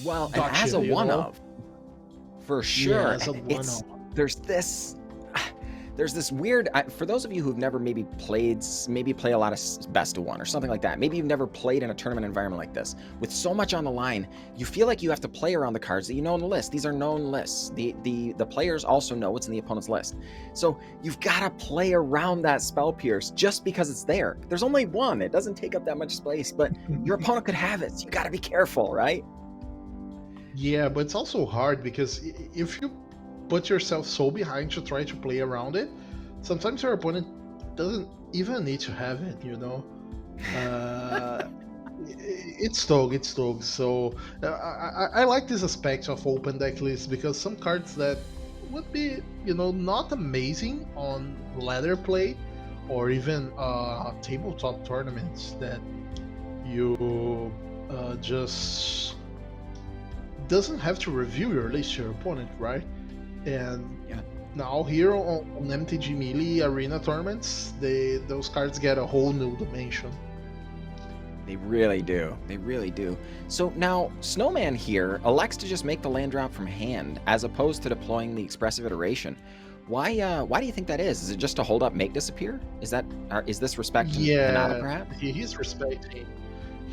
Well, and as gotcha, a you one know? of, for Yeah, sure, as a it's one-off. there's this there's this weird for those of you who've never maybe play a lot of best of one or something like that. Maybe you've never played in a tournament environment like this. With so much on the line, you feel like you have to play around the cards that you know in the list. These are known lists. The players also know what's in the opponent's list. So you've got to play around that Spell Pierce just because it's there. There's only one. It doesn't take up that much space, but your opponent could have it. So you got to be careful, right? Yeah, but it's also hard because if you put yourself so behind to try to play around it, sometimes your opponent doesn't even need to have it, you know? Uh, it's dog, it's dog. So I like this aspect of open deck lists because some cards that would be, you know, not amazing on ladder play or even tabletop tournaments that you just doesn't have to review your list to your opponent, right? And Yeah. now here on MTG Melee arena tournaments, those cards get a whole new dimension. They really do. They really do. So now, Snowman here elects to just make the land drop from hand, as opposed to deploying the expressive iteration. Why do you think that is? Is it just to hold up Make Disappear? Is this respect to Hinata, Yeah, perhaps? he's respecting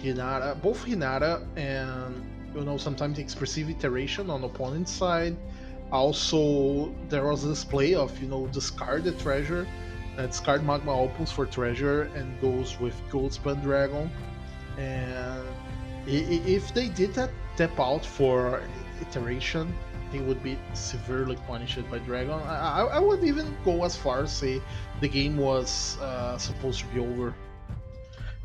Hinata, both Hinata and, you know, sometimes expressive iteration on opponent's side. Also, there was this play of, you know, discard the treasure, discard Magma Opals for treasure, and goes with Goldspan Dragon. And if they did that tap out for iteration, they would be severely punished by Dragon. I would even go as far as say the game was supposed to be over.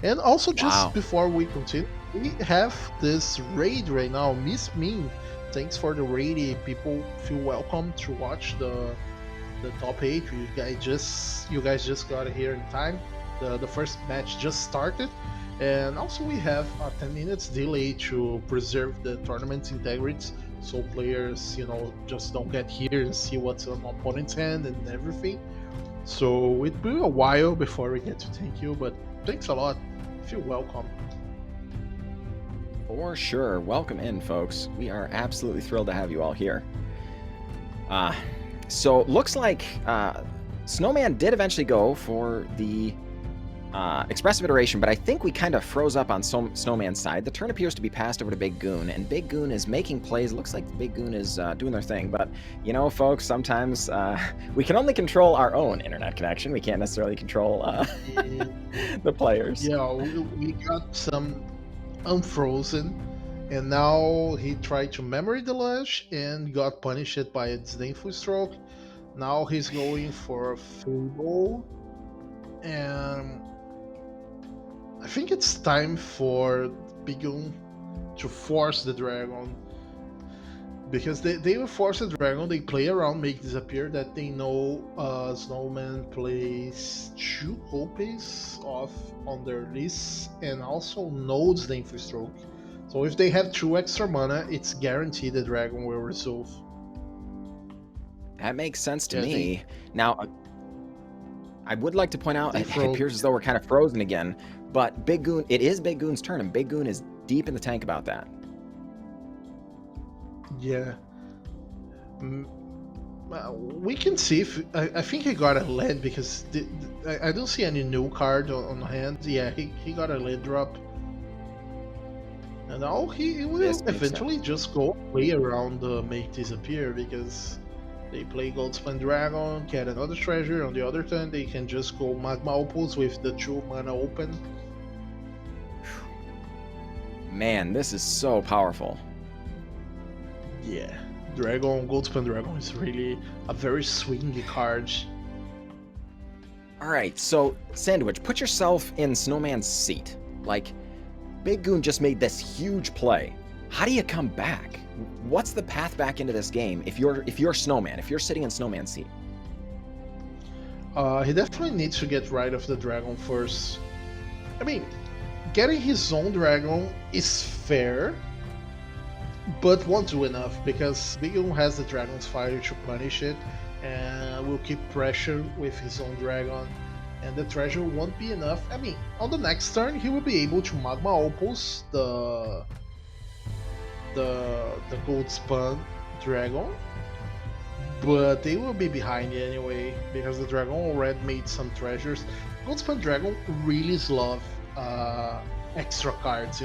And also, just Wow. before we continue, we have this raid right now. Miss Mean, thanks for the raid. People feel welcome to watch the top 8. You guys just got here in time. The first match just started, and also we have a 10 minutes delay to preserve the tournament's integrity, so players, you know, just don't get here and see what's on opponent's hand and everything. So it will be a while before we get to thank you, but thanks a lot. Feel welcome. For sure. Welcome in, folks. We are absolutely thrilled to have you all here. So looks like Snowman did eventually go for the expressive iteration, but I think we kind of froze up on Snowman's side. The turn appears to be passed over to BigGoon, and BigGoon is making plays. It looks like BigGoon is doing their thing, but you know, folks, sometimes we can only control our own internet connection. We can't necessarily control the players. Yeah, we got some unfrozen, and now he tried to memory delage and got punished by a disdainful stroke. Now he's going for a Fable, and I think it's time for BigGoon to force the dragon, because they will force the dragon. They play around, make disappear that they know Snowman plays 2 copies off on their list and also knows the Info Stroke. So if they have 2 extra mana, it's guaranteed the dragon will resolve. That makes sense to Yeah, me. Now, I would like to point out they it froze. appears as though we're kind of frozen again, but BigGoon, it is BigGoon's turn, and BigGoon is deep in the tank about that. Yeah. We can see if I think he got a lead, because I don't see any new card on hand. Yeah, he got a lead drop. And now he will eventually just go play around the Make Disappear, because they play Goldspan Dragon, get another treasure. On the other turn, they can just go Magma Opals with the 2 mana open. Man, this is so powerful. Yeah, Goldspan Dragon is really a very swingy card. Alright, so Sandwich, put yourself in Snowman's seat. Like, BigGoon just made this huge play. How do you come back? What's the path back into this game if you're Snowman, if you're sitting in Snowman's seat? He definitely needs to get rid of the dragon first. I mean, getting his own dragon is fair, but won't do enough, because BigGoon has the Dragon's Fire to punish it, and will keep pressure with his own dragon, and the treasure won't be enough. I mean, on the next turn, he will be able to Magma Opals the gold spawn dragon, but they will be behind anyway because the dragon already made some treasures. Goldspan Dragon really love extra cards,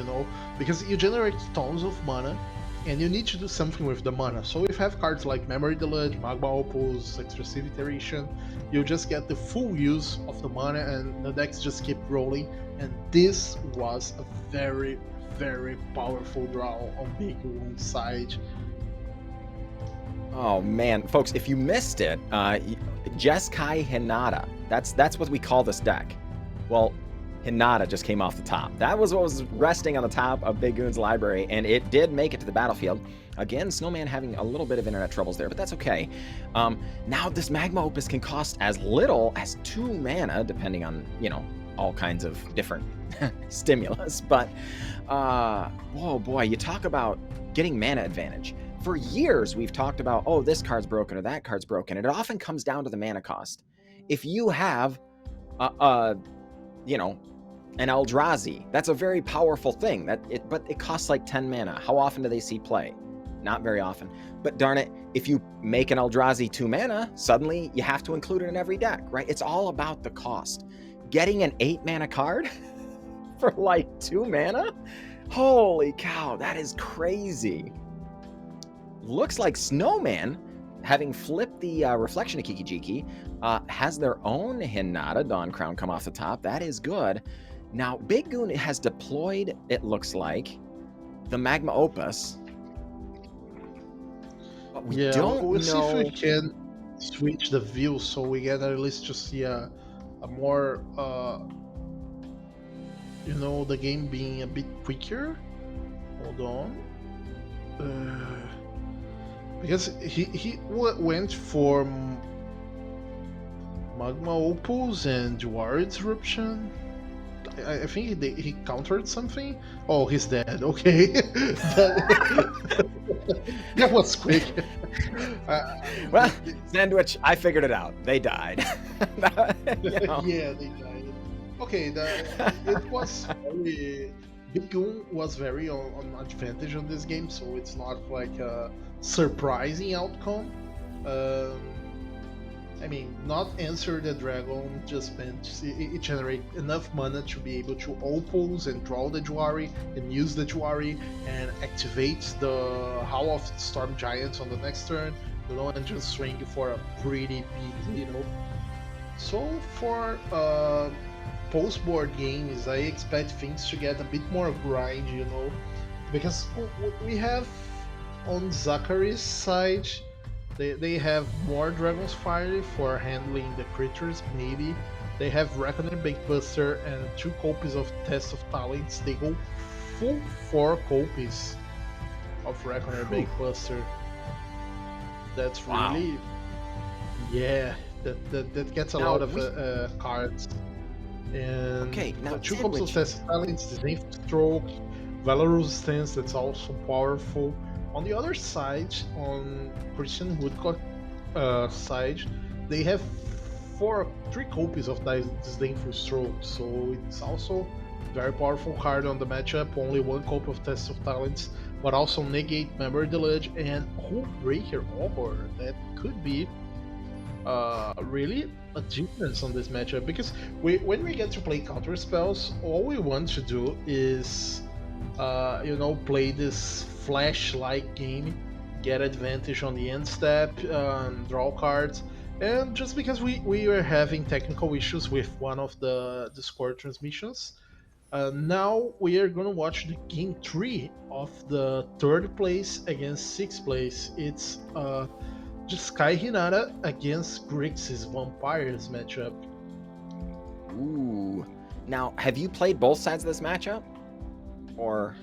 because you generate tons of mana and you need to do something with the mana. So if you have cards like Memory Deluge, Magma Opus, Expressive Iteration, you just get the full use of the mana and the decks just keep rolling. And this was a very, very powerful draw on BigGoon side. Oh man, folks, if you missed it, Jeskai Hinata. That's what we call this deck. Well, Hinata just came off the top. That was what was resting on the top of BigGoon's library, and it did make it to the battlefield. Again, Snowman having a little bit of internet troubles there, but that's okay. Now this Magma Opus can cost as little as 2 mana, depending on, all kinds of different stimulus. But, whoa boy, you talk about getting mana advantage. For years, we've talked about, oh, this card's broken or that card's broken. And it often comes down to the mana cost. If you have, an Eldrazi, that's a very powerful thing. But it costs like 10 mana. How often do they see play? Not very often. But darn it, if you make an Eldrazi 2 mana, suddenly you have to include it in every deck, right? It's all about the cost. Getting an 8 mana card for like 2 mana? Holy cow, that is crazy. Looks like Snowman, having flipped the reflection of Kiki-Jiki, has their own Hinata Dawn Crown come off the top. That is good. Now, BigGoon has deployed, it looks like, the Magma Opus. But we don't we'll know... see if we can switch the view so we get at least to see a more, the game being a bit quicker. Hold on. Because he went for Magma Opus and Dwarf Disruption. I think he countered something. Oh, he's dead. Okay. That was quick. Well, Sandwich, I figured it out. They died. Yeah, they died. Okay, it was very... BigGoon was very on advantage on this game, so it's not like a surprising outcome. Not answer the dragon just meant it generate enough mana to be able to opals and draw the Juari and use the Juari and activate the Howl of Storm Giants on the next turn, and just swing for a pretty big lead. So for post-board games, I expect things to get a bit more grind, because we have on Zachary's side, they have more Dragon's Fire for handling the creatures, maybe. They have Reckoner Baitbuster and 2 copies of Test of Talents. They go full 4 copies of Reckoner Baitbuster. That's really... Yeah, that gets a lot of cards. And now 2 copies of Test of Talents, Zenith Stroke, Valorous Stance, that's also powerful. On the other side, on Christian Woodcock side, they have 3 copies of Disdainful Stroke, so it's also very powerful card on the matchup. Only 1 copy of Test of Talents, but also negate Memory Deluge and Hullbreaker Horror. That could be really a difference on this matchup, because when we get to play counter spells, all we want to do is play this flash-like game, get advantage on the end step, draw cards. And just because we were having technical issues with one of the Discord transmissions, now we are gonna watch the game 3 of the 3rd place against 6th place. It's just Sky Hinata against Grixis Vampires matchup. Ooh. Now, have you played both sides of this matchup? Or...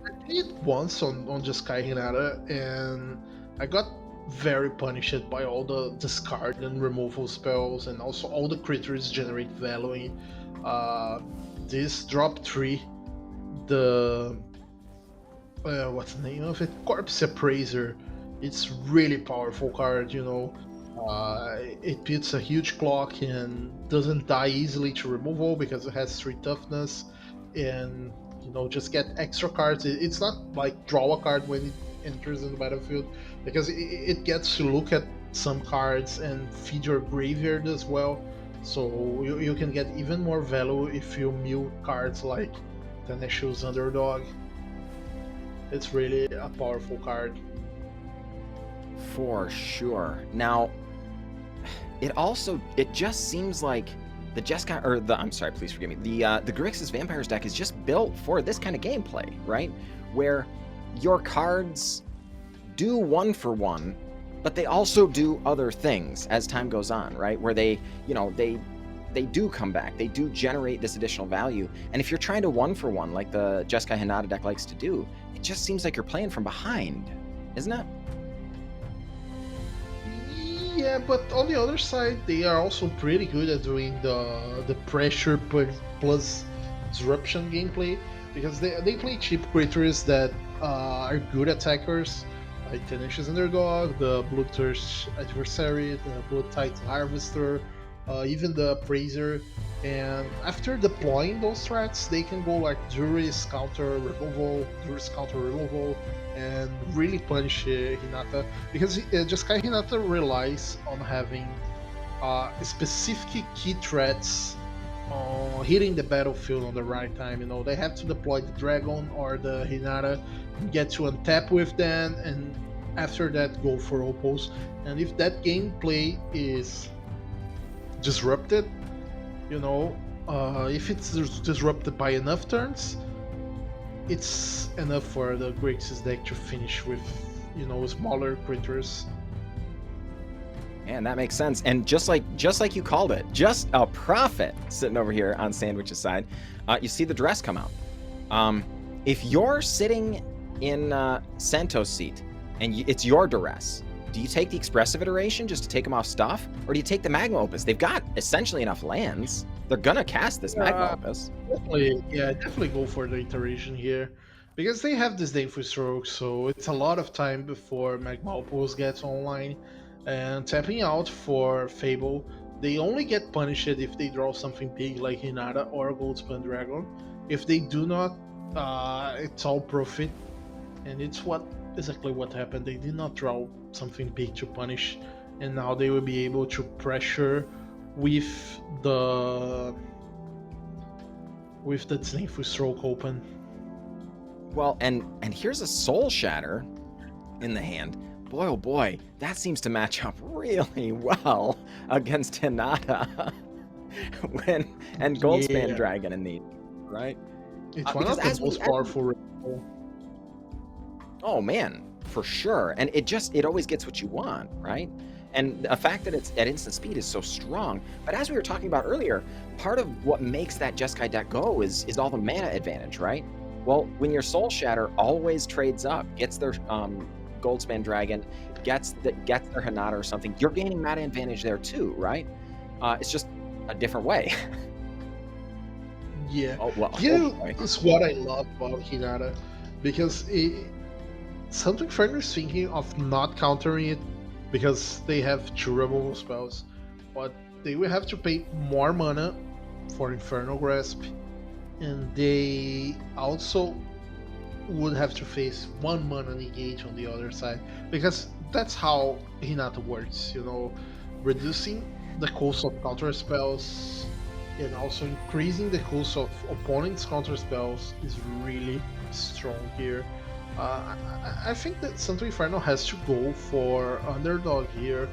I did once on just Sky Hinata, and I got very punished by all the discard and removal spells, and also all the creatures generate value. This drop 3, the what's the name of it? Corpse Appraiser. It's really powerful card, it puts a huge clock and doesn't die easily to removal because it has 3 toughness, and just get extra cards. It's not like draw a card when it enters in the battlefield, because it gets to look at some cards and feed your graveyard as well. So you can get even more value if you mill cards like Tenacious Underdog. It's really a powerful card. For sure. Now, it just seems like the Jeskai, or the, I'm sorry, please forgive me, the Grixis Vampires deck is just built for this kind of gameplay, right? Where your cards do 1-for-1, but they also do other things as time goes on, right? Where they do come back, they do generate this additional value. And if you're trying to 1-for-1 like the Jeskai Hinata deck likes to do, it just seems like you're playing from behind, isn't it? Yeah, but on the other side, they are also pretty good at doing the pressure plus disruption gameplay, because they play cheap creatures that are good attackers, like Tenacious Underdog, the Bloodthirst Adversary, the Blood Titan Harvester, even the Appraiser. And after deploying those threats, they can go like Duris counter removal, and really punish Hinata, because Jeskai Hinata relies on having specific key threats hitting the battlefield on the right time. They have to deploy the Dragon or the Hinata, get to untap with them, and after that go for Opals. And if that gameplay is disrupted, if it's disrupted by enough turns, it's enough for the Grixis deck to finish with, smaller critters. And that makes sense. And just like you called it, just a prophet sitting over here on Sandwich's side, you see the dress come out. If you're sitting in Sento's seat and it's your duress, do you take the expressive iteration just to take them off stuff, or do you take the Magma Opus? They've got essentially enough lands. They're gonna cast this Magma Opus. Definitely go for the iteration here, because they have this Disdainful Stroke, so it's a lot of time before Magma Opus gets online. And tapping out for Fable, they only get punished if they draw something big like Hinata or Goldspan Dragon. If they do not, it's all profit, and it's exactly what happened. They did not draw something big to punish, and now they will be able to pressure with the Disdainful Stroke open. Well, and here's a Soul Shatter in the hand. Boy, oh boy, that seems to match up really well against Hinata and Goldspan Dragon in need, right? It's one of the most powerful. Oh man, for sure. And it always gets what you want, right? And the fact that it's at instant speed is so strong. But as we were talking about earlier, part of what makes that Jeskai deck go is all the mana advantage, right? Well, when your Soul Shatter always trades up, gets their Goldspan Dragon, gets their Hinata or something, you're gaining mana advantage there too, right? It's just a different way. Yeah. Oh, well, it's what I love about Hinata, because Something Inferno is thinking of not countering it because they have 2 removal spells, but they will have to pay more mana for Infernal Grasp, and they also would have to face 1 mana negate on the other side, because that's how Hinata works, reducing the cost of counter spells and also increasing the cost of opponents' counter spells is really strong here. I think that Santo Inferno has to go for Underdog here.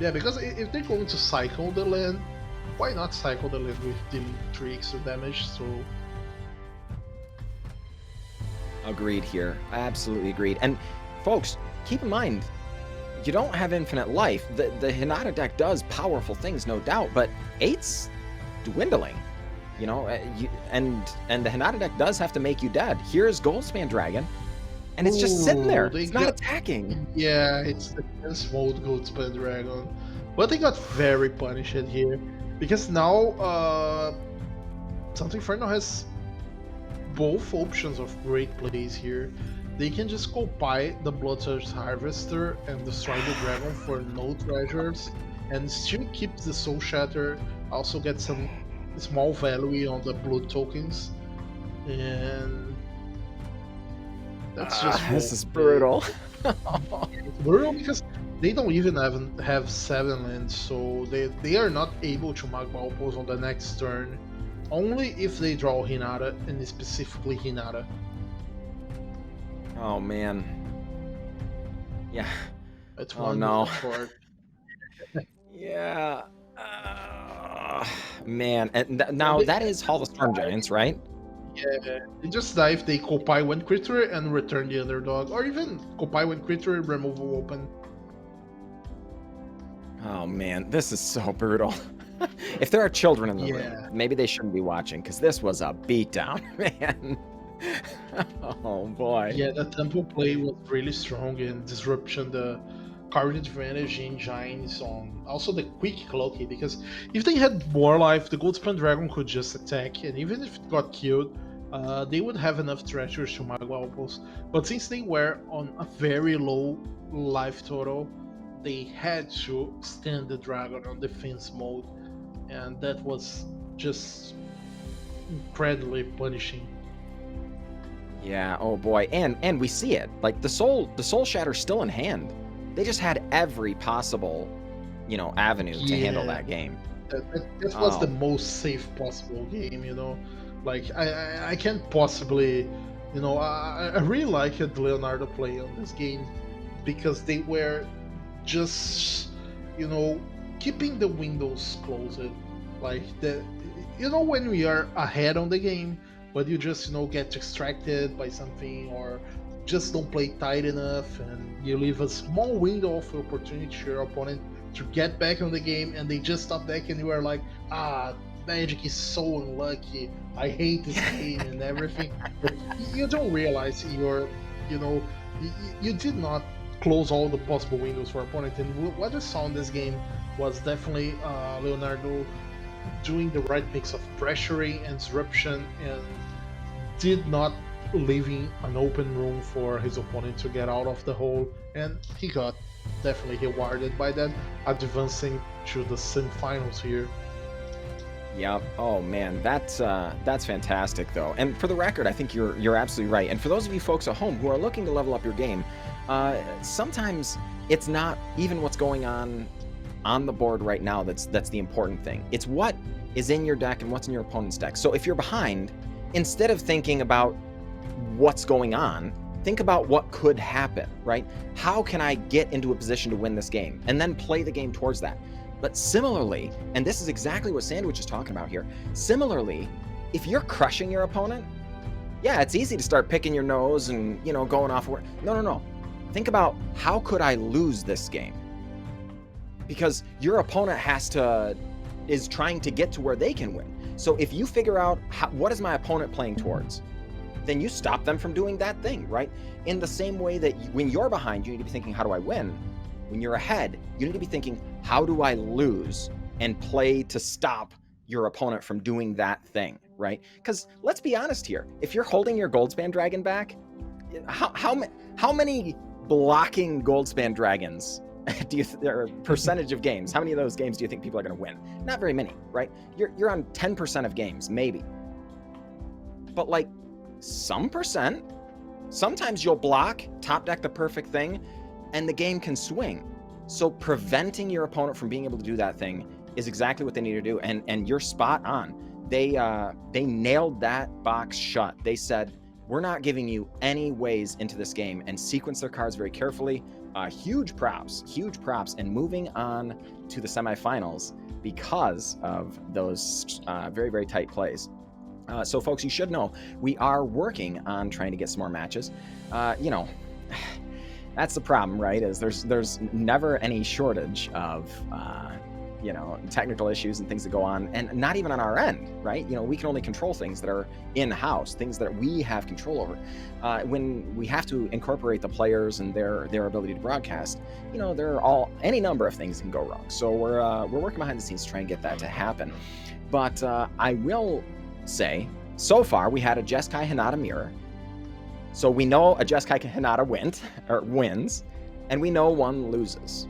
Yeah, because if they're going to cycle the land, why not cycle the land with dealing 3 extra damage? So agreed here. Absolutely agreed. And folks, keep in mind, you don't have infinite life. The Hinata deck does powerful things, no doubt, but 8's dwindling. And the Hinata deck does have to make you dead. Here's Goldspan Dragon, and it's just sitting there. It's not attacking. Yeah, it's the Dense Mode Goldspan Dragon. But they got very punished here, because now Santo Inferno has both options of great plays here. They can just go buy the Bloodthirst Harvester and destroy the dragon for no treasures, and still keep the Soul Shatter, also get some small value on the blood tokens. and that's just This wrong. is brutal. It's brutal because they don't even have 7 lands, so they are not able to Magma Opals on the next turn, only if they draw Hinata, and specifically Hinata. Oh man. Yeah. It's Oh one no. short. Yeah. Man, and So now that is Hall of Storm Giants, right? yeah, they just die if they Koppai one creature and return the underdog, or even Koppai one creature, removal open. Oh man, this is so brutal. If there are children in the Yeah. room, maybe they shouldn't be watching because this was a beatdown, man. Oh boy. Yeah, the tempo play was really strong in Disruption, the card advantage in Giants on also the quick Cloaky, because if they had more life, the Goldspan Dragon could just attack, and even if it got killed, they would have enough treasures to Magma Opals. But since they were on a very low life total, they had to stand the dragon on defense mode, and that was just incredibly punishing. Yeah, oh boy. And we see it. Like the soul shatter's still in hand. They just had every possible, avenue to handle Yeah. that game. That was the most safe possible game, Like I can't possibly, I really liked Leonardo play on this game because they were just, keeping the windows closed. Like when we are ahead on the game, but you just get distracted by something or just don't play tight enough, and you leave a small window of opportunity to your opponent to get back on the game, and they just stop back, and you are like, Magic is so unlucky. I hate this game and everything. But you don't realize you did not close all the possible windows for opponent. And what I saw in this game was definitely Leonardo doing the right mix of pressuring and disruption, and did not leaving an open room for his opponent to get out of the hole, and he got definitely rewarded by that, advancing to the semifinals here. Yep. Oh man, that's fantastic though. And for the record, I think you're absolutely right. And for those of you folks at home who are looking to level up your game, sometimes it's not even what's going on the board right now that's the important thing. It's what is in your deck and what's in your opponent's deck. So if you're behind, instead of thinking about what's going on, think about what could happen, right? How can I get into a position to win this game? And then play the game towards that. But similarly, and this is exactly what Sandwich is talking about here, similarly, if you're crushing your opponent, yeah, it's easy to start picking your nose and, going off where. No. Think about, how could I lose this game? Because your opponent is trying to get to where they can win. So if you figure out what is my opponent playing towards, then you stop them from doing that thing, right? In the same way that when you're behind, you need to be thinking, how do I win? When you're ahead, you need to be thinking, how do I lose? And play to stop your opponent from doing that thing, right? Because let's be honest here, if you're holding your Goldspan Dragon back, how many blocking Goldspan Dragons or percentage of games, how many of those games do you think people are going to win? Not very many, right? You're on 10% of games, maybe. But like some percent, sometimes you'll block, top deck the perfect thing, and the game can swing. So preventing your opponent from being able to do that thing is exactly what they need to do. And you're spot on. They nailed that box shut. They said, we're not giving you any ways into this game, and sequence their cards very carefully. Huge props, and moving on to the semifinals because of those very, very tight plays. So folks, you should know, we are working on trying to get some more matches. That's the problem, right? Is there's never any shortage of technical issues and things that go on, and not even on our end, right? We can only control things that are in-house, things that we have control over. When we have to incorporate the players and their ability to broadcast, there are any number of things that can go wrong. So we're working behind the scenes to try and get that to happen. But I will say, so far we had a Jeskai Hinata mirror. So we know a Jeskai Hinata wins, and we know one loses,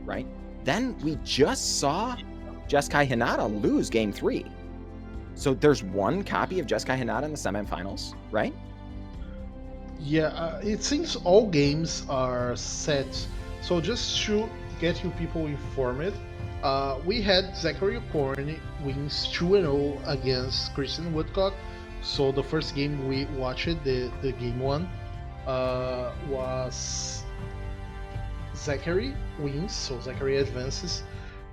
right? Then we just saw Jeskai Hinata lose game 3. So there's one copy of Jeskai Hinata in the semifinals, right? Yeah, it seems all games are set. So just to get you people informed, we had Zachary Okorny wins 2-0 against Christian Woodcock. So the first game we watched, the game one, was Zachary wins, so Zachary advances.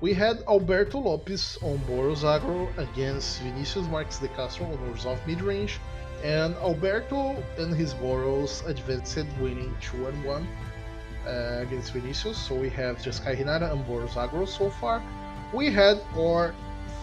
We had Alberto Lopes on Boros Agro against Vinicius Marques de Castro on Orzhov mid-range, and Alberto and his Boros advanced, winning 2-1 against Vinicius. So we have Jeskai Hinata and Boros Agro so far. We had our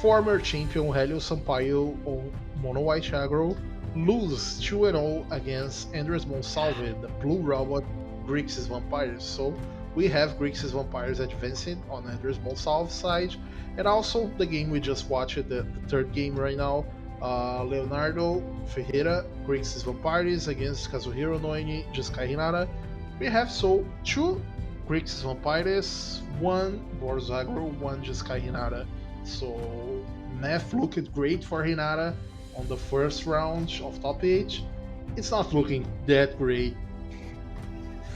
former champion Helio Sampaio on Mono White Agro lose 2-0 against Andres Monsalve, the Blue Robot Grixis Vampires. So we have Grixis Vampires advancing on Andres Monsalve's side, and also the game we just watched, the third game right now, Leonardo Ferreira, Grixis Vampires against Kazuhiro Noini, Jeskai Hinata. We have so 2 Grixis Vampires, 1 Boros Agro, 1 Jeskai Hinata. So math looked great for Hinata on the first round of top 8. It's not looking that great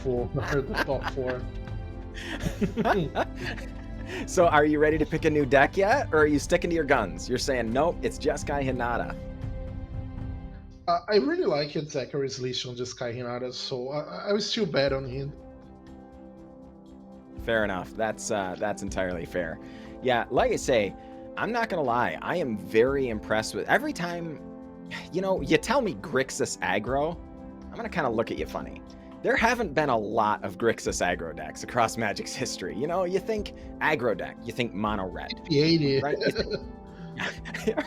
for the top 4. So are you ready to pick a new deck yet, or are you sticking to your guns? You're saying, nope, it's Jeskai Hinata. I really like Zachary's list on Jeskai Hinata, so I will still bet on him. Fair enough. That's entirely fair. Yeah, like I say, I'm not gonna lie. I am very impressed with every time, you tell me Grixis aggro, I'm gonna kind of look at you funny. There haven't been a lot of Grixis aggro decks across Magic's history. You think aggro deck, you think mono red, 80. right?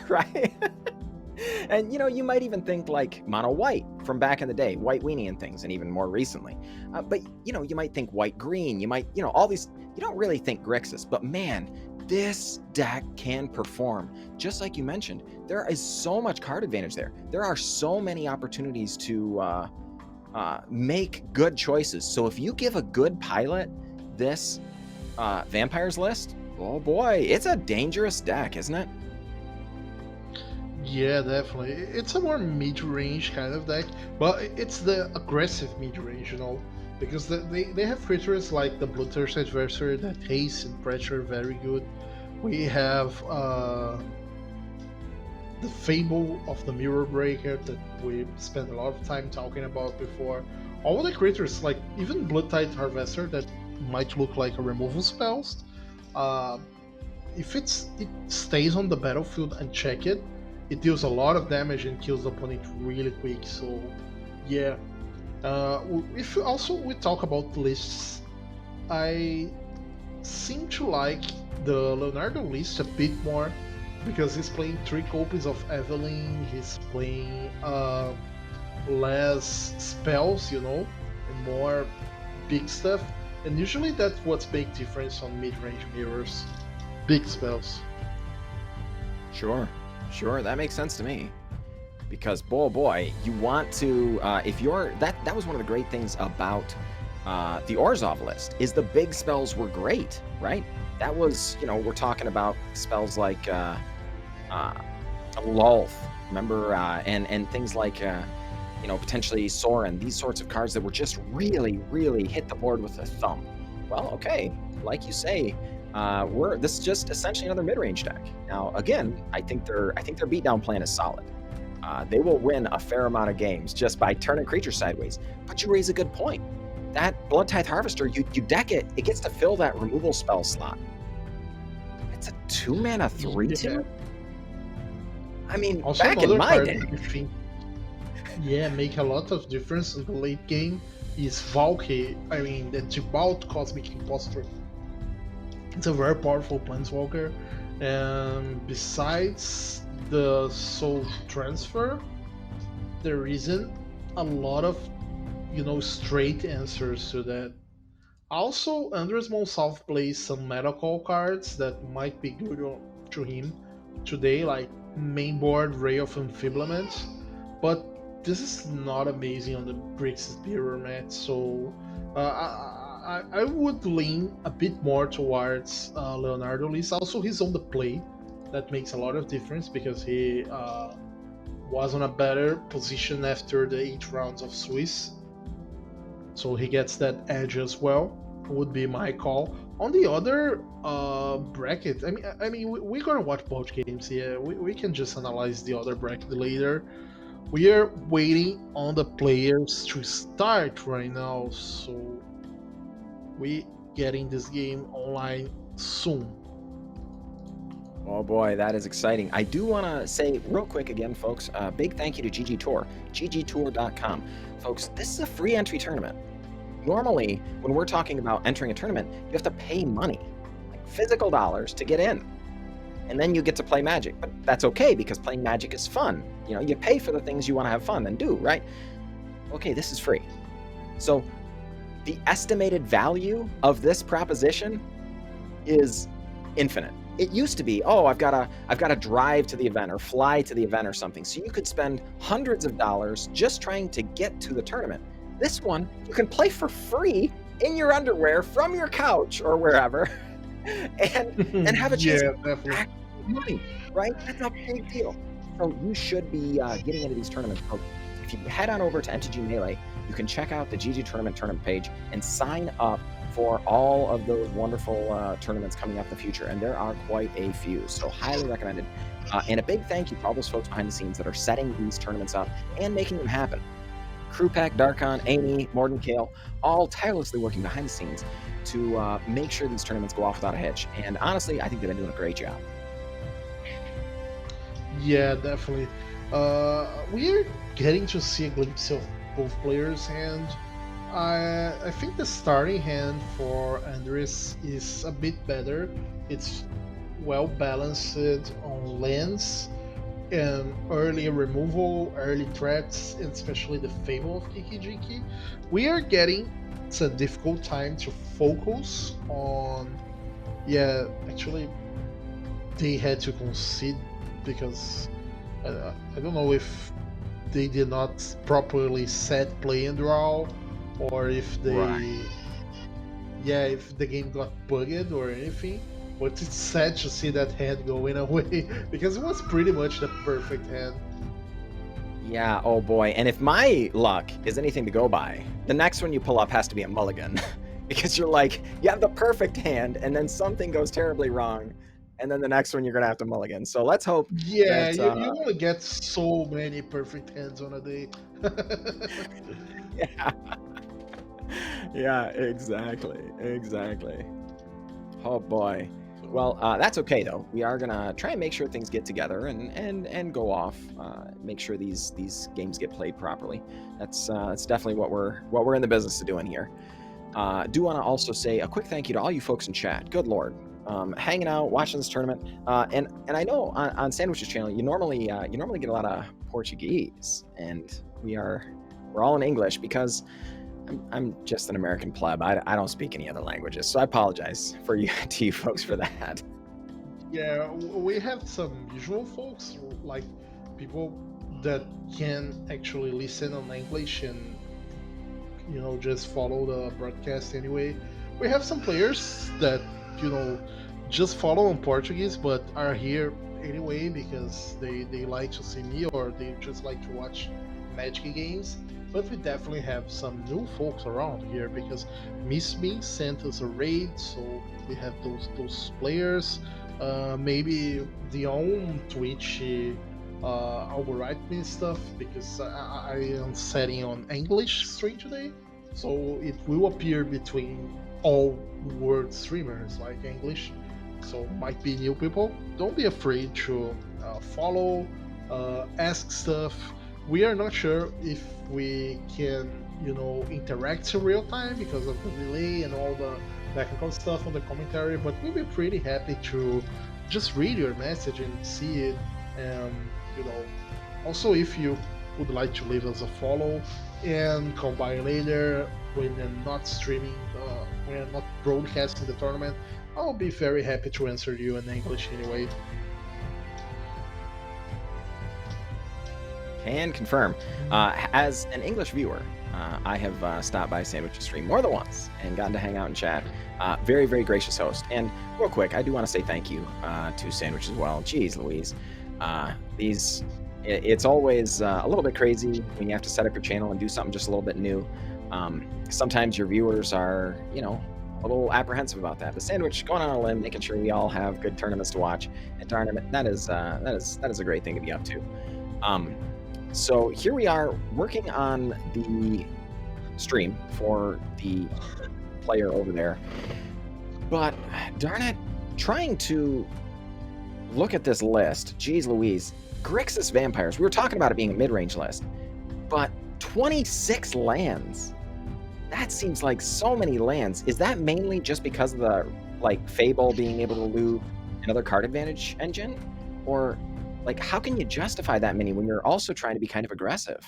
Right. And you might even think like mono white from back in the day, white weenie and things, and even more recently. But you might think white green. You might all these. You don't really think Grixis, but man, this deck can perform. Just like you mentioned, there is so much card advantage there. There are so many opportunities to make good choices. So if you give a good pilot this vampires list, oh boy, it's a dangerous deck, isn't it? Yeah, definitely. It's a more mid-range kind of deck, but it's the aggressive mid-range, because they have creatures like the Bloodthirst Adversary that haste and pressure very good. We have the Fable of the Mirror Breaker that we spent a lot of time talking about before. All the creatures, like even Bloodtide Harvester, that might look like a removal spells, if it stays on the battlefield and check it, it deals a lot of damage and kills the opponent really quick. So yeah, if also we talk about lists, I seem to like the Leonardo list a bit more because he's playing 3 copies of Evelyn, he's playing less spells, and more big stuff, and usually that's what's big difference on mid-range mirrors, big spells. Sure, that makes sense to me. Because boy, you want to if you're that was one of the great things about the Orzhov list is the big spells were great, right? That was, we're talking about spells like Lulth, remember, and things like potentially Sorin, these sorts of cards that were just really, really hit the board with a thumb. Well, okay, like you say, this is just essentially another mid-range deck. Now, again, I think their beatdown plan is solid. They will win a fair amount of games just by turning creatures sideways. But you raise a good point. That Bloodtithe Harvester, you deck it, it gets to fill that removal spell slot. It's a 2-mana 3/2. I mean, also back in my day. Make a lot of difference in the late game is Valky. I mean, the Tibalt Cosmic Impostor. It's a very powerful planeswalker, and besides the soul transfer, there isn't a lot of straight answers to that. Also, Andres Monsalve plays some meta call cards that might be good to him today, like mainboard Ray of Enfeeblement, but this is not amazing on the Grixis Mirror match, so I would lean a bit more towards Leonardo list. Also, he's on the play. that makes a lot of difference because he was on a better position after the 8 rounds of Swiss, so he gets that edge as well. Would be my call. On the other bracket, we're gonna watch both games here. We can just analyze the other bracket later. We are waiting on the players to start right now, so we getting this game online soon. Oh boy, that is exciting. I do want to say real quick again, folks, big thank you to GGtoor, GGtoor.com. Folks, this is a free entry tournament. Normally, when we're talking about entering a tournament, you have to pay money, like physical dollars, to get in. And then you get to play Magic. But that's okay, because playing Magic is fun. You know, you pay for the things you want to have fun and do, right? Okay, this is free. So the estimated value of this proposition is infinite. It used to be, oh, I've got to drive to the event or fly to the event or something. So you could spend hundreds of dollars just trying to get to the tournament. This one, you can play for free in your underwear from your couch or wherever, and have a chance to back money, right? That's a big deal. So you should be getting into these tournaments. So if you head on over to MTG Melee, you can check out the GG tournament page and sign up for all of those wonderful tournaments coming up in the future. And there are quite a few, so highly recommended. And a big thank you to all those folks behind the scenes that are setting these tournaments up and making them happen. Krupek, Darkon, Amy, Morden, Kale, all tirelessly working behind the scenes to make sure these tournaments go off without a hitch. And honestly, I think they've been doing a great job. Yeah, definitely. We're getting to see a glimpse of both players' hand. I think the starting hand for Andres is a bit better. It's well balanced on lands and early removal, early threats, and especially the Fable of Kiki-Jiki. We are getting it's a difficult time to focus on. Yeah, actually, they had to concede because I don't know if they did not properly set play and draw, or if they, if the game got bugged or anything. But it's sad to see that hand going away because it was pretty much the perfect hand. Yeah, oh boy. And if my luck is anything to go by, the next one you pull up has to be a mulligan. Because you're like, you have the perfect hand, and then something goes terribly wrong, and then the next one you're going to have to mulligan. So let's hope. Yeah, you want to get so many perfect hands on a day. Yeah. Yeah, exactly. Oh boy. Well, that's okay though. We are gonna try and make sure things get together and go off. Make sure these games get played properly. That's definitely what we're in the business of doing here. Do want to also say a quick thank you to all you folks in chat. Good Lord, hanging out, watching this tournament, and I know on Sandwich's channel you normally get a lot of Portuguese, and we're all in English because I'm just an American pleb. I don't speak any other languages, so I apologize to you folks for that. Yeah, we have some usual folks, like people that can actually listen on English and just follow the broadcast anyway. We have some players that just follow on Portuguese but are here anyway because they like to see me or they just like to watch Magic games. But we definitely have some new folks around here because Miss Me sent us a raid, so we have those players. Maybe the own Twitch algorithm stuff because I am setting on English stream today, so it will appear between all world streamers like English. So might be new people. Don't be afraid to follow, ask stuff. We are not sure if we can, interact in real time because of the delay and all the technical stuff on the commentary, but we'll be pretty happy to just read your message and see it. And, also if you would like to leave us a follow and come by later when we're not streaming, when we're not broadcasting the tournament, I'll be very happy to answer you in English anyway. Can confirm. As an English viewer, I have stopped by Sandwich's stream more than once and gotten to hang out and chat. Very, very gracious host. And real quick, I do want to say thank you to Sandwich as well. Jeez Louise. It's always a little bit crazy when you have to set up your channel and do something just a little bit new. Sometimes your viewers are, a little apprehensive about that. But Sandwich going on a limb, making sure we all have good tournaments to watch, and darn it, that is a great thing to be up to. So here we are working on the stream for the player over there, but darn it, trying to look at this list. Geez Louise, Grixis Vampires. We were talking about it being a mid-range list, but 26 lands. That seems like so many lands. Is that mainly just because of the Fable being able to loot another card advantage engine, or how can you justify that many when you're also trying to be kind of aggressive?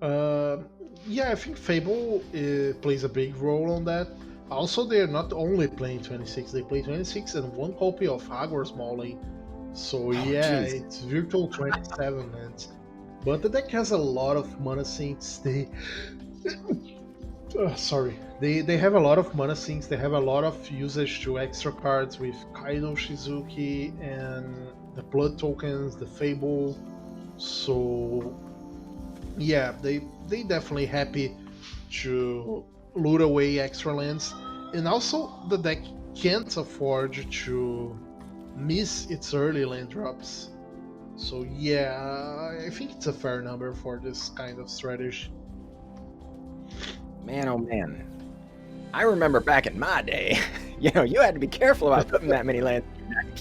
Yeah, I think Fable plays a big role on that. Also, they're not only playing 26; they play 26 and one copy of Hogwarts Mauling. So yeah, Geez. it's virtual 27 lands. But the deck has a lot of mana sinks. Sorry. They have a lot of mana sinks. They have a lot of usage to extra cards with Kaido Shizuki and the blood tokens, the Fable. So yeah, they definitely happy to loot away extra lands. And also the deck can't afford to miss its early land drops. So yeah, I think it's a fair number for this kind of strategy. Man, oh man. I remember back in my day, you had to be careful about putting that many lands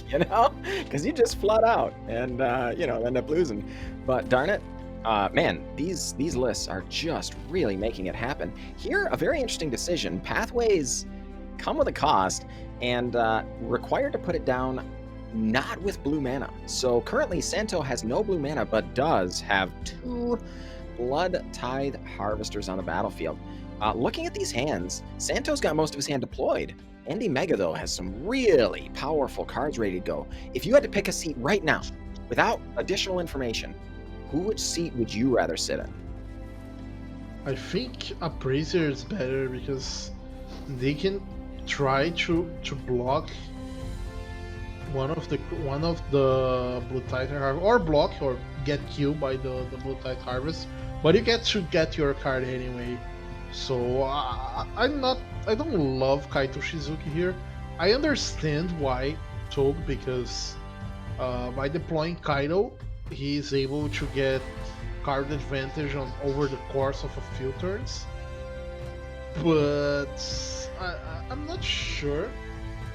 in your deck, because you just flood out and, end up losing. But darn it, man, these lists are just really making it happen. Here, a very interesting decision. Pathways come with a cost and required to put it down not with blue mana. So currently, Santo has no blue mana, but does have 2 Blood Tithe Harvesters on the battlefield. Looking at these hands, Santo's got most of his hand deployed. AndyMega, though, has some really powerful cards ready to go. If you had to pick a seat right now, without additional information, which seat would you rather sit in? I think Appraiser is better because they can try to block one of the Blue Tithe Harvest, or block or get killed by the Blue Tithe Harvest, but you get to get your card anyway. So I don't love Kaito Shizuki here. I understand why Tog, because by deploying Kaido, he is able to get card advantage over the course of a few turns. But I'm not sure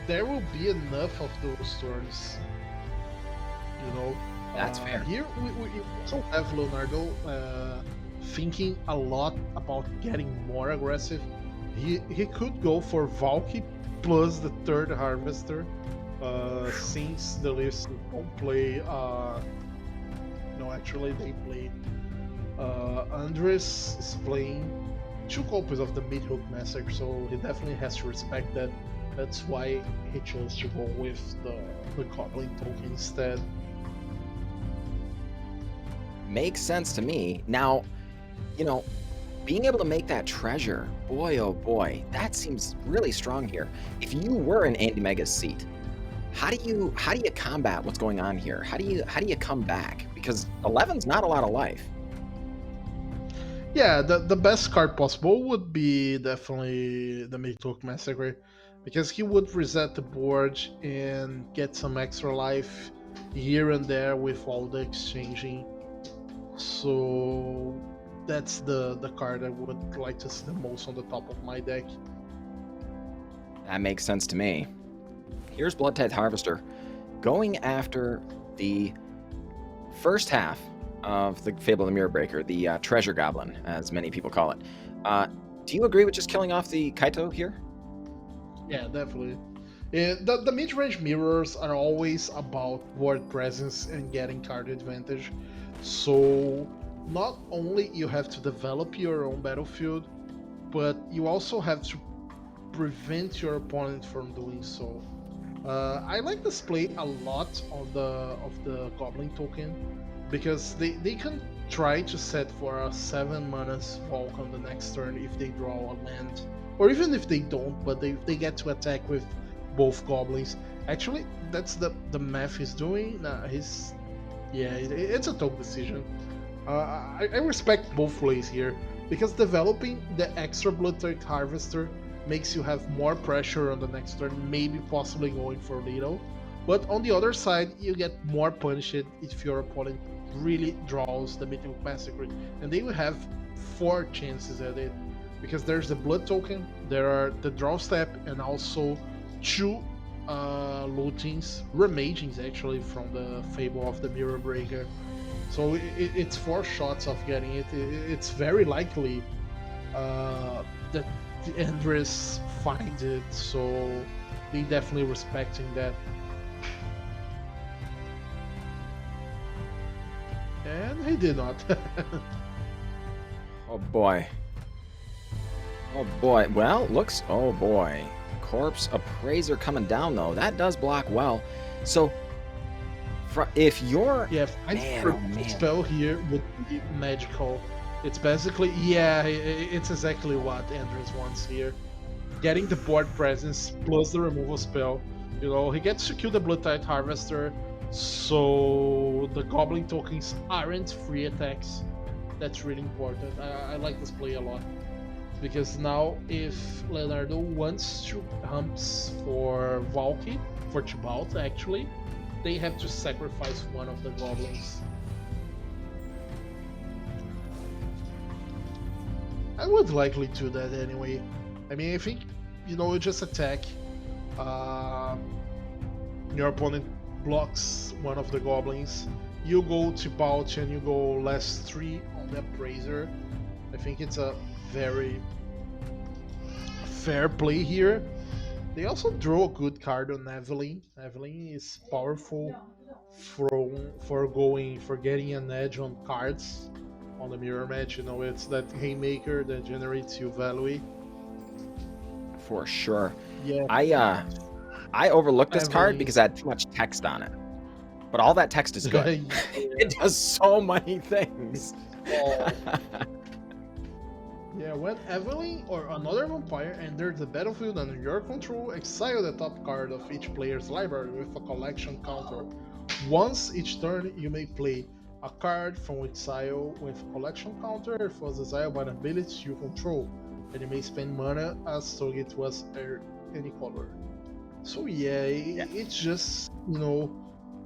there will be enough of those turns. That's fair. Here we also have Leonardo thinking a lot about getting more aggressive. He could go for Valky plus the 3rd Harvester, since the list don't play. No, actually they play. Andres is playing 2 copies of the Mid-Hook Massacre, so he definitely has to respect that. That's why he chose to go with the Goblin token instead. Makes sense to me. Now, being able to make that treasure, boy, oh boy, that seems really strong here. If you were in AndyMega's seat, how do you combat what's going on here? How do you come back? Because 11's not a lot of life. Yeah, the best card possible would be definitely the Mid-Hook Massacre, because he would reset the board and get some extra life here and there with all the exchanging. So that's the card I would like to see the most on the top of my deck. That makes sense to me. Here's Blood Tithe Harvester going after the first half of the Fable of the Mirror Breaker, the Treasure Goblin, as many people call it. Do you agree with just killing off the Kaito here? Yeah, definitely. The mid-range mirrors are always about board presence and getting card advantage. So not only you have to develop your own battlefield, but you also have to prevent your opponent from doing so. I like this play a lot of the Goblin token, because they can try to set for a 7 mana Valk on the next turn if they draw a land. Or even if they don't, but they get to attack with both goblins. Actually, that's the math he's doing. It's a tough decision. I respect both plays here, because developing the extra Blood-Tithe Harvester makes you have more pressure on the next turn, maybe possibly going for Lethal. But on the other side, you get more punished if your opponent really draws the Mythical Massacre, and they will have 4 chances at it, because there's the Blood token, there are the draw step, and also 2 lootings, remagings actually, from the Fable of the Mirror Breaker. So it's 4 shots of getting it. It's very likely that the Andres finds it, so they definitely respecting that. And he did not. Oh boy. Oh boy. Well, looks. Oh boy. Corpse Appraiser coming down though. That does block well. So, if you're Man, spell here would be magical. It's basically it's exactly what Andres wants here. Getting the board presence plus the removal spell. You know, he gets to kill the Blood-Tithe Harvester, so the Goblin tokens aren't free attacks. That's really important. I like this play a lot, because now if Leonardo wants to humps for Valky, for Tibalt actually, they have to sacrifice one of the goblins. I would likely do that anyway. I mean, I think, you know, you just attack. Your opponent blocks one of the goblins. You go Tibalt and you go less 3 on the Appraiser. I think it's a very fair play here. They also draw a good card on Evelyn. Evelyn is powerful for getting an edge on cards on the mirror match. You know, it's that haymaker that generates you value. For sure. Yeah. I overlooked this card because it had too much text on it. But all that text is good. It does so many things. Yeah, when Evelyn or another vampire enters the battlefield under your control, exile the top card of each player's library with a collection counter. Once each turn, you may play a card from exile with a collection counter if was exiled by an ability you control, and you may spend mana as though it was any color. So it just, you know,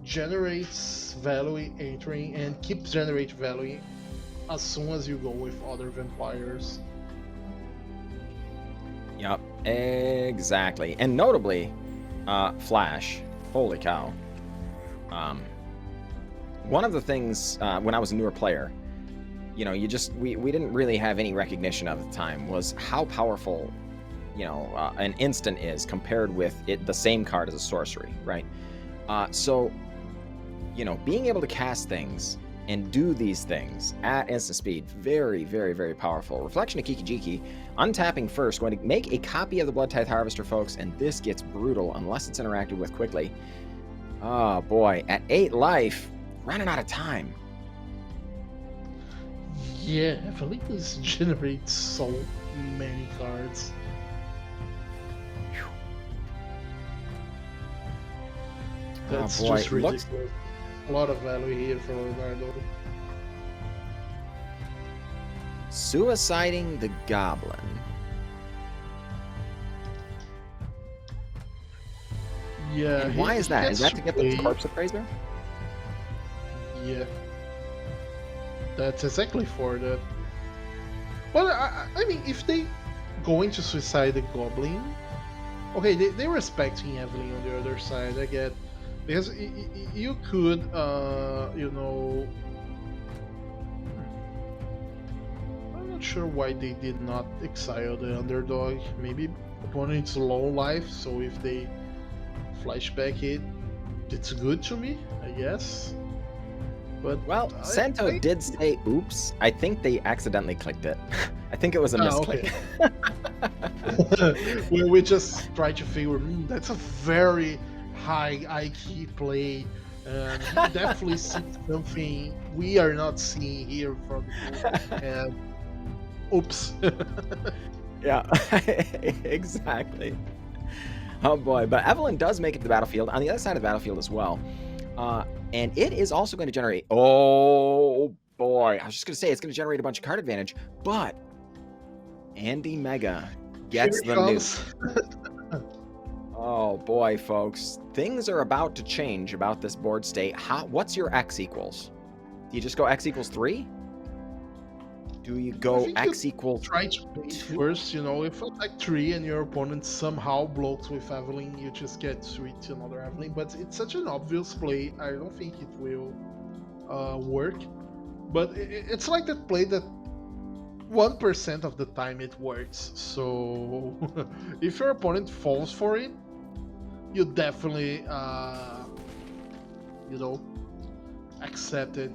generates value entering and keeps generating value as soon as you go with other vampires. Yep, exactly. And notably, Flash, holy cow. One of the things, when I was a newer player, you know, we didn't really have any recognition of at the time, was how powerful, you know, an instant is compared with the same card as a sorcery, right? So, you know, being able to cast things and do these things at instant speed, very, very, very powerful. Reflection of Kiki-Jiki, untapping first, going to make a copy of the Blood-Tithe Harvester, folks, and this gets brutal unless it's interacted with quickly. Oh boy, at 8 life, running out of time. Yeah, Felipe's generates so many cards. That's just ridiculous. A lot of value here for Leonardo. Suiciding the Goblin. Yeah. And why is that? Is that to get the Corpse Appraiser? Yeah. That's exactly for that. But I mean, if they go into Suicide the Goblin, okay, they're respecting Evelyn on the other side, I get. Because you could, you know, I'm not sure why they did not exile the underdog. Maybe opponent's low life, so if they flashback it, it's good to me, I guess. But well, Santo did say oops. I think they accidentally clicked it. I think it was a misclick. Okay. we just try to figure, that's a very high IQ play, and he definitely sees something we are not seeing here from the pool. And oops. Yeah, exactly. Oh boy, but Evelyn does make it to the battlefield on the other side of the battlefield as well. And it is also going to generate, oh boy, I was just going to say it's going to generate a bunch of card advantage, but AndyMega Here gets it the comes. nuke. Oh boy, folks, things are about to change about this board state. What's your X equals? Do you just go X equals 3? Do you I go think X you equals try to bait 2? first, you know, if attack 3 and your opponent somehow blocks with Evelyn, you just get sweet to another Evelyn. But it's such an obvious play, I don't think it will work. But it's like that play that 1% of the time it works. So if your opponent falls for it, you definitely, you know, accept it.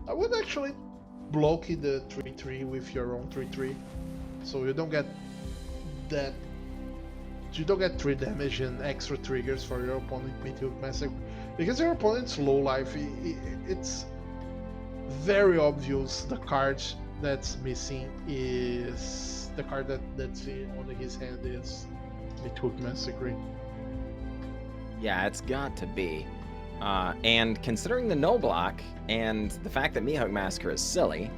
I would actually block the 3-3 with your own 3-3, so you don't get that. You don't get 3 damage and extra triggers for your opponent Mid-Hook Massacre, because your opponent's low life. It's very obvious the card that's missing is the card that's on his hand is Mid-Hook Massacre. Yeah, it's got to be. And considering the no block and the fact that Mihawk Massacre is silly,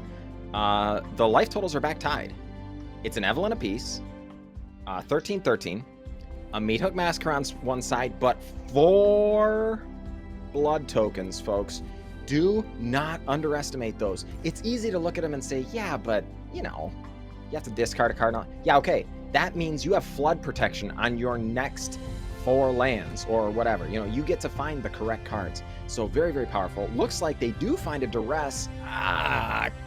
the life totals are back tied. It's an Evelyn apiece, 13-13, a Meathook Massacre on one side, but 4 blood tokens, folks. Do not underestimate those. It's easy to look at them and say, yeah, but, you know, you have to discard a card. Yeah, okay. That means you have flood protection on your next 4 lands or whatever. You know, you get to find the correct cards. So very, very powerful. Looks like they do find a duress.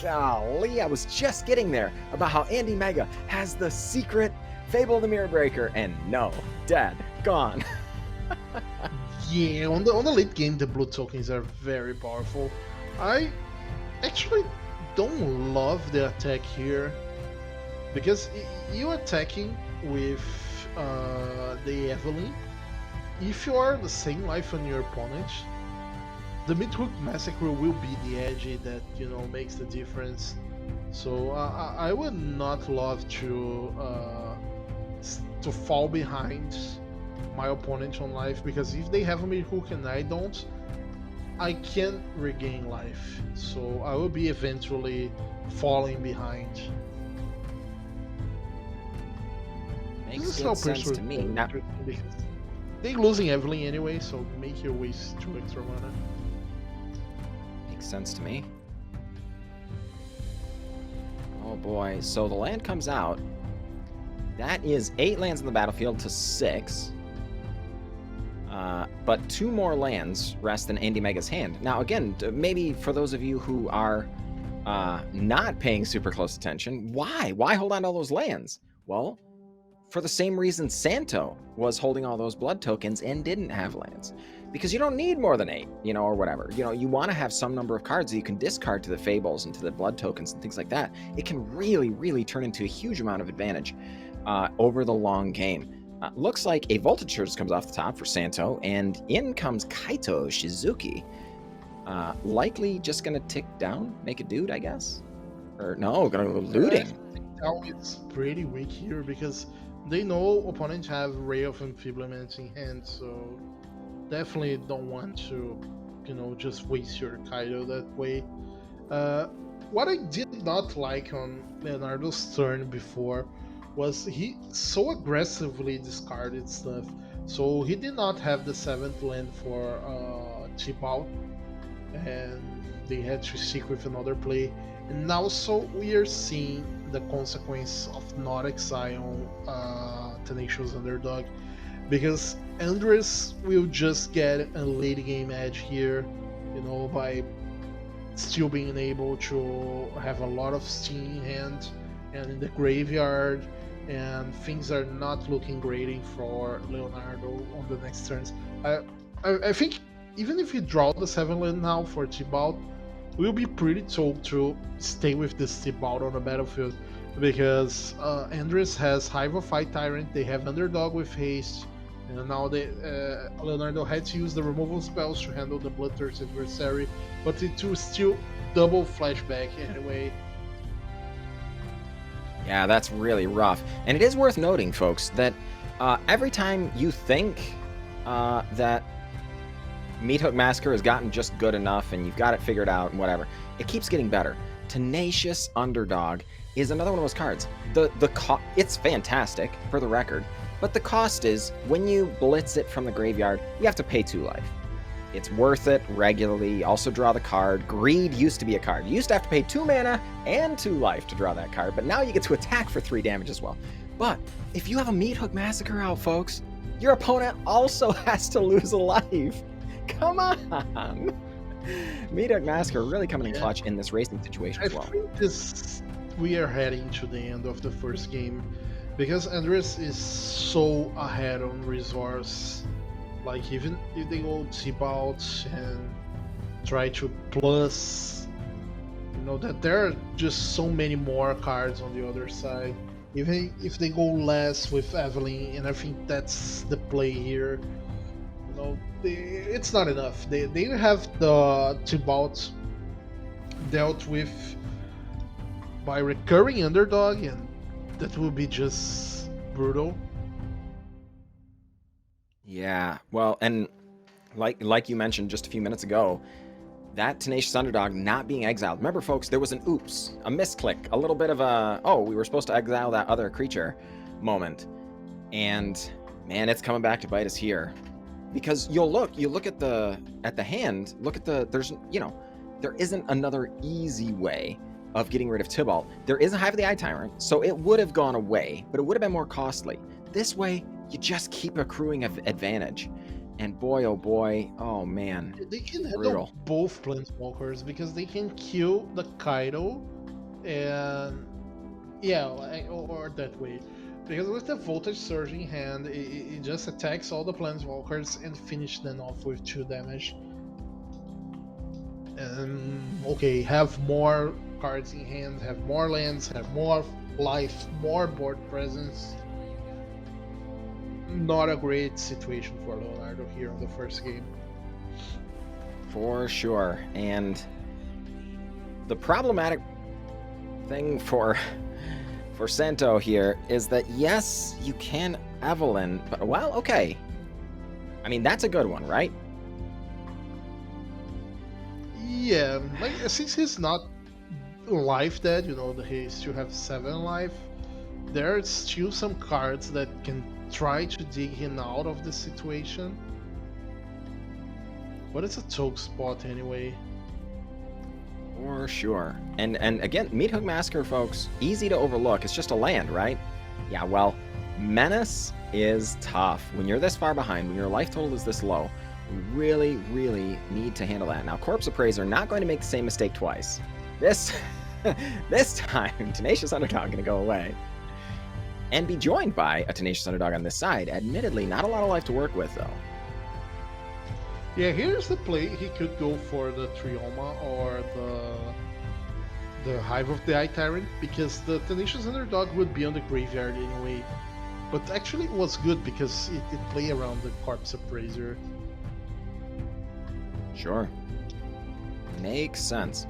Golly, I was just getting there about how AndyMega has the secret Fable of the Mirror Breaker, and no, dead, gone. Yeah, on the late game, the blue tokens are very powerful. I actually don't love the attack here, because you're attacking with the Evelyn. If you are the same life on your opponent, the Mid-Hook Massacre will be the edge that, you know, makes the difference. So I would not love to fall behind my opponent on life, because if they have a Mid-Hook and I don't, I can't regain life. So I will be eventually falling behind. Makes good sense to me. Now, they losing Evelyn anyway, so make your waste 2 extra mana. makes sense to me. Oh boy, so the land comes out. That is 8 lands in the battlefield to 6. But 2 more lands rest in AndyMega's hand. Now again, maybe for those of you who are not paying super close attention, why? Why hold on to all those lands? Well, for the same reason Santo was holding all those blood tokens and didn't have lands. Because you don't need more than 8, you know, or whatever. You know, you want to have some number of cards that you can discard to the Fables and to the blood tokens and things like that. It can really, really turn into a huge amount of advantage over the long game. Looks like a Voltage Surge comes off the top for Santo, and in comes Kaito Shizuki. Likely just going to tick down, make a dude, I guess? Or no, going to go looting. Now it's pretty weak here, because they know opponents have Ray of Enfeeblement in hand, so definitely don't want to, you know, just waste your Kaido that way. What I did not like on Leonardo's turn before was he so aggressively discarded stuff. So he did not have the 7th land for chip out, and they had to stick with another play. And also we are seeing the consequence of not exiling Tenacious Underdog, because Andres will just get a late game edge here, you know, by still being able to have a lot of steam in hand and in the graveyard, and things are not looking great for Leonardo on the next turns. I think even if he draw the 7 land now for Tibalt, we'll be pretty told to stay with this Tibalt on the battlefield, because Andres has Hive of Fight Tyrant, they have Underdog with haste, And now Leonardo had to use the removal spells to handle the bloodthirsty adversary, but it was still double flashback anyway. Yeah, that's really rough. And it is worth noting, folks, that every time you think that Meathook Massacre has gotten just good enough and you've got it figured out and whatever, it keeps getting better. Tenacious Underdog is another one of those cards. It's fantastic, for the record, but the cost is, when you blitz it from the graveyard, you have to pay 2 life. It's worth it regularly. You also draw the card. Greed used to be a card. You used to have to pay 2 mana and 2 life to draw that card, but now you get to attack for 3 damage as well. But if you have a Meathook Massacre out, folks, your opponent also has to lose a life. Come on! Meathook Massacre really coming in clutch in this racing situation as well. I think we are heading to the end of the first game, because Andres is so ahead on resource. Like, even if they go tip out and try to plus, that there are just so many more cards on the other side. Even if they go less with Evelyn, and I think that's the play here. It's not enough. They have the tip out dealt with by recurring underdog, and that will be just brutal. Yeah, well, and like you mentioned just a few minutes ago, that Tenacious Underdog not being exiled. Remember, folks, there was an oops, a misclick, a little bit of a, oh, we were supposed to exile that other creature moment. And man, it's coming back to bite us here. Because you look at the hand, there isn't another easy way of getting rid of Tibalt. There is a Hive of the Eye Tyrant, so it would have gone away, but it would have been more costly. This way, you just keep accruing advantage. And boy, oh boy, oh man. They can handle both Planeswalkers, because they can kill the Kaido, and yeah, or that way. Because with the Voltage Surging hand, it just attacks all the Planeswalkers and finish them off with 2 damage. And okay, have more cards in hand, have more lands, have more life, more board presence. Not a great situation for Leonardo here on the first game. For sure. And the problematic thing for Santo here is that, yes, you can Evelyn, but, well, okay. I mean, that's a good one, right? Yeah, like, since he's not life dead, he still have 7 life, there are still some cards that can try to dig him out of the situation. But it's a choke spot anyway. For sure. And again, Meathook Massacre, folks, easy to overlook. It's just a land, right? Yeah, well, Menace is tough. When you're this far behind, when your life total is this low, you really, really need to handle that. Now, Corpse Appraiser not going to make the same mistake twice. This time, Tenacious Underdog going to go away. And be joined by a Tenacious Underdog on this side. Admittedly, not a lot of life to work with, though. Yeah, here's the play. He could go for the Trioma or the Hive of the Eye Tyrant, because the Tenacious Underdog would be on the graveyard anyway. But actually it was good, because it play around the Corpse Appraiser. Sure. Makes sense.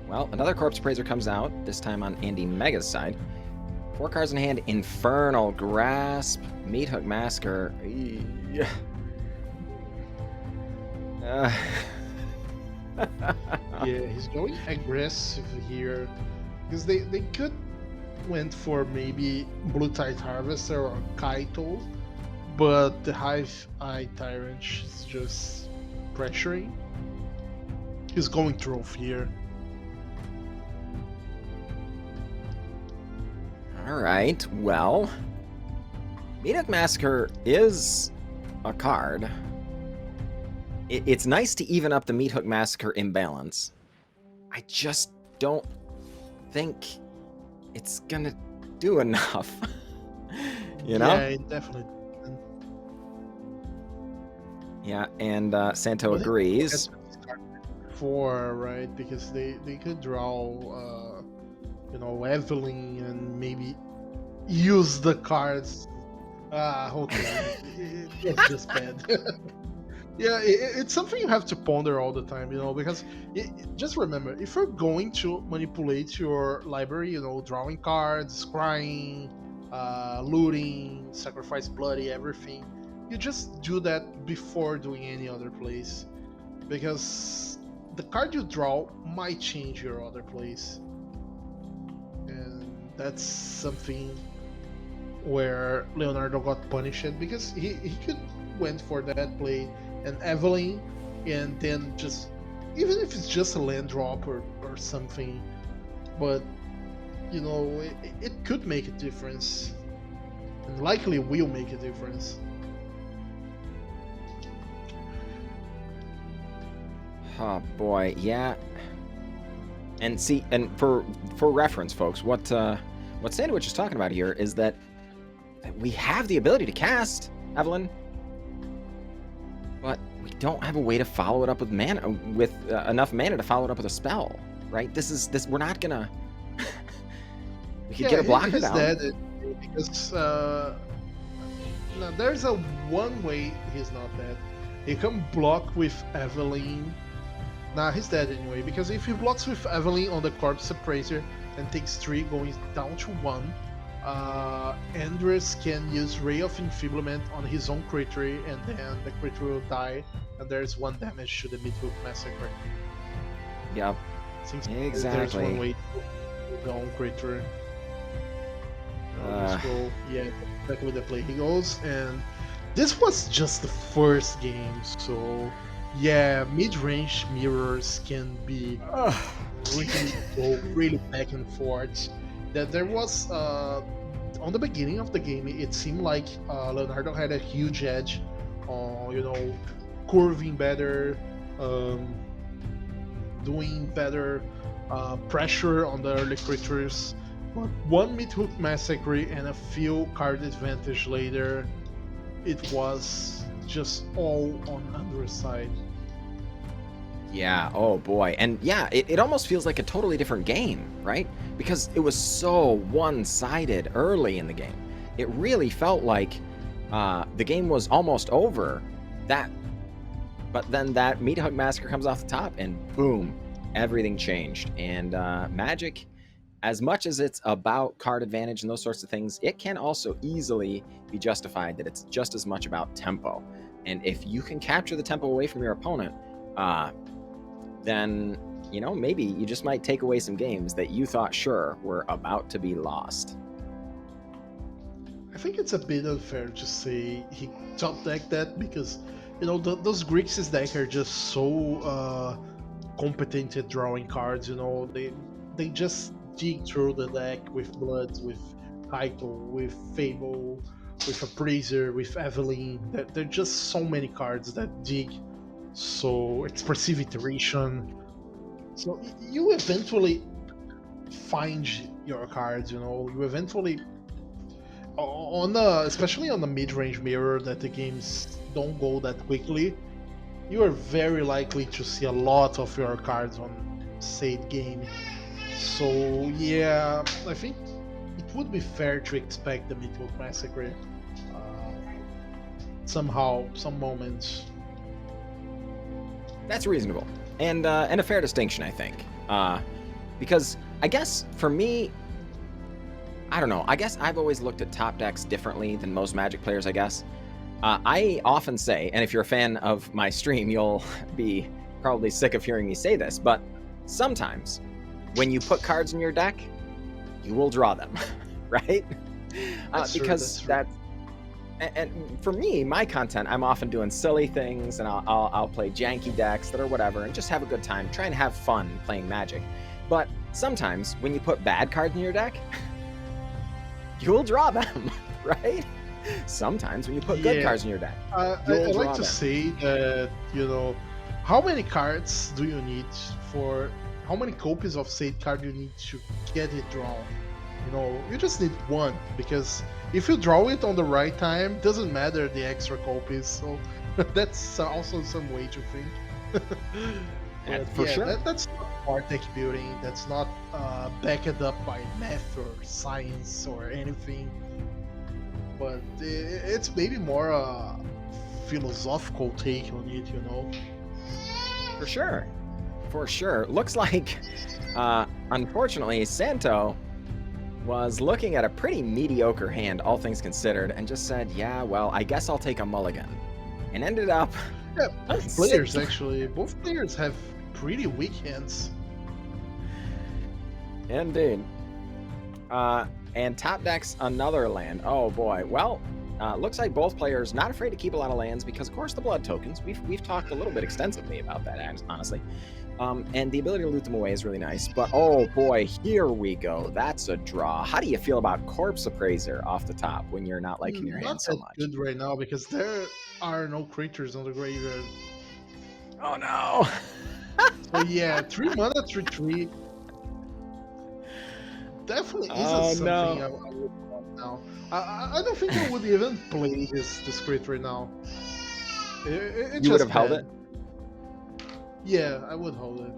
Well, another Corpse Appraiser comes out, this time on AndyMega's side. 4 cards in hand, Infernal Grasp, Meathook Massacre. Yeah, he's going aggressive here, because they could went for maybe Blue Tide Harvester or Kaito, but the Hive Eye Tyrant is just pressuring. He's going Trophy here. Alright, well, Meathook Massacre is a card. It's nice to even up the Meathook Massacre imbalance. I just don't think it's gonna do enough. You know? Yeah, it definitely didn't. Yeah, and Santo agrees. 4, right? Because they could draw Evelyn and maybe use the cards Ah, okay. It was just bad. Yeah, it's something you have to ponder all the time, because just remember, if you're going to manipulate your library, drawing cards, scrying, looting, sacrifice bloody, everything, you just do that before doing any other place, because the card you draw might change your other place, and that's something where Leonardo got punished because he could went for that play and Evelyn, and then just, even if it's just a land drop or something, but it could make a difference, and likely will make a difference. Oh boy, yeah. And see, and for reference, folks, what Sandwich is talking about here is that we have the ability to cast Evelyn, but we don't have a way to follow it up with mana, with enough mana to follow it up with a spell, right? This we're not gonna. We could get a blocker he's down. dead because now there's a one way he's not dead. He can block with Evelyn. Nah, he's dead anyway, because if he blocks with Evelyn on the Corpse Appraiser and takes 3 going down to 1, Andres can use Ray of Enfeeblement on his own creature, and then the creature will die, and there's 1 damage to the Midhook Massacre. Yep. Since Exactly. there's one way to the own creature. Let's go. Yeah, exactly the play he goes, and this was just the first game, so yeah, mid-range mirrors can be really back and forth. That there was on the beginning of the game, it seemed like Leonardo had a huge edge on curving better, doing better pressure on the early creatures. But 1 Midhook Massacre and a few card advantage later, it was just all on Andre's side. Yeah, oh boy. And yeah, it almost feels like a totally different game, right? Because it was so one-sided early in the game. It really felt like the game was almost over. But then that Meathug Massacre comes off the top, and boom, everything changed. And Magic, as much as it's about card advantage and those sorts of things, it can also easily be justified that it's just as much about tempo. And if you can capture the tempo away from your opponent, then maybe you just might take away some games that you thought sure were about to be lost. I think it's a bit unfair to say he top decked that, because those Grixis deck are just so competent at drawing cards. They just dig through the deck with Bloods, with Title, with Fable, with Appraiser, with Evelyn. There are just so many cards that dig. So expressive iteration. So you eventually find your cards. You eventually especially on the mid-range mirror that the games don't go that quickly. You are very likely to see a lot of your cards on said game. So yeah, I think it would be fair to expect the Midhook Massacre somehow, some moments. That's reasonable, and a fair distinction, I think, because I guess for me, I don't know. I guess I've always looked at top decks differently than most Magic players. I guess I often say, and if you're a fan of my stream, you'll be probably sick of hearing me say this, but sometimes when you put cards in your deck, you will draw them, right? Because that's and for me, my content, I'm often doing silly things, and I'll play janky decks that are whatever, and just have a good time, try and have fun playing Magic. But sometimes when you put bad cards in your deck, you'll draw them, right? Sometimes when you put good cards in your deck, I'd like to say that how many cards do you need for? How many copies of said card you need to get it drawn? You just need 1, because if you draw it on the right time, doesn't matter the extra copies. So that's also some way to think. For sure. That's not hard deck building. That's not backed up by math or science or anything. but it's maybe more a philosophical take on it, you know. For sure. For sure. Looks like, unfortunately, Santo was looking at a pretty mediocre hand, all things considered, and just said, yeah, well, I guess I'll take a mulligan. And ended up... Yeah, both players actually. Both players have pretty weak hands. Indeed. And top decks another land. Oh boy. Well, looks like both players not afraid to keep a lot of lands because, of course, the blood tokens. We've talked a little bit extensively about that, honestly. And the ability to loot them away is really nice. But oh boy, here we go. That's a draw. How do you feel about Corpse Appraiser off the top when you're not liking your hand so much? Not good right now because there are no creatures on the graveyard. Oh no. So yeah, 3 mana 3/3 definitely isn't something I would want now. I don't think I would even play this crit right now. You would have held it? Yeah, I would hold it.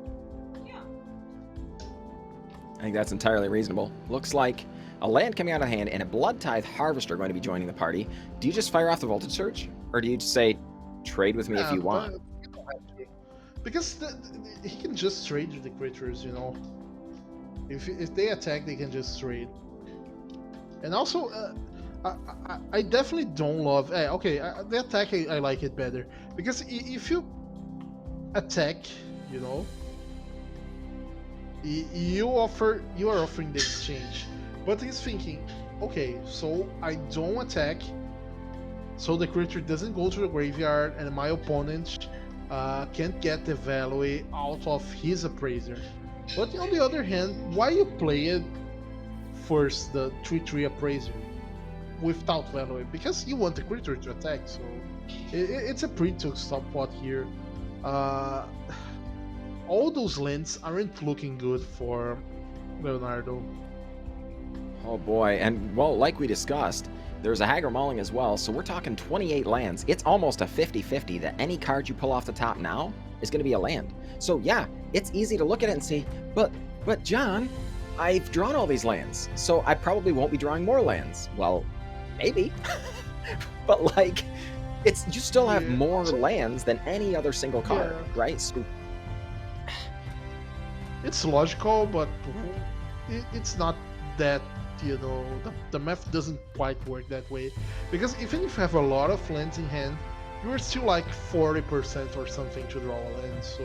I think that's entirely reasonable. Looks like a land coming out of hand and a Blood Tithe Harvester going to be joining the party. Do you just fire off the Voltage Surge? Or do you just say, trade with me if you want? You don't have to. Because he can just trade with the creatures, you know. If they attack, they can just trade. And also, I definitely don't love... the attack, I like it better. Because if you attack, you know, you are offering the exchange. But he's thinking, okay, so I don't attack, so the creature doesn't go to the graveyard, and my opponent can't get the value out of his appraiser. But on the other hand, why you play it first, the 3/3 appraiser, without value? Because you want the creature to attack, so it's a pretty tough stop pot here. All those lands aren't looking good for Leonardo. Oh boy, and well, like we discussed, there's a Hagar Mauling as well, so we're talking 28 lands. It's almost a 50-50 that any card you pull off the top now is going to be a land. So yeah, it's easy to look at it and say, but John, I've drawn all these lands, so I probably won't be drawing more lands. Well, maybe, but like, you still have more lands than any other single card, right? So, it's logical, but it's not that, you know, the math doesn't quite work that way. Because even if you have a lot of lands in hand, you're still like 40% or something to draw a land, so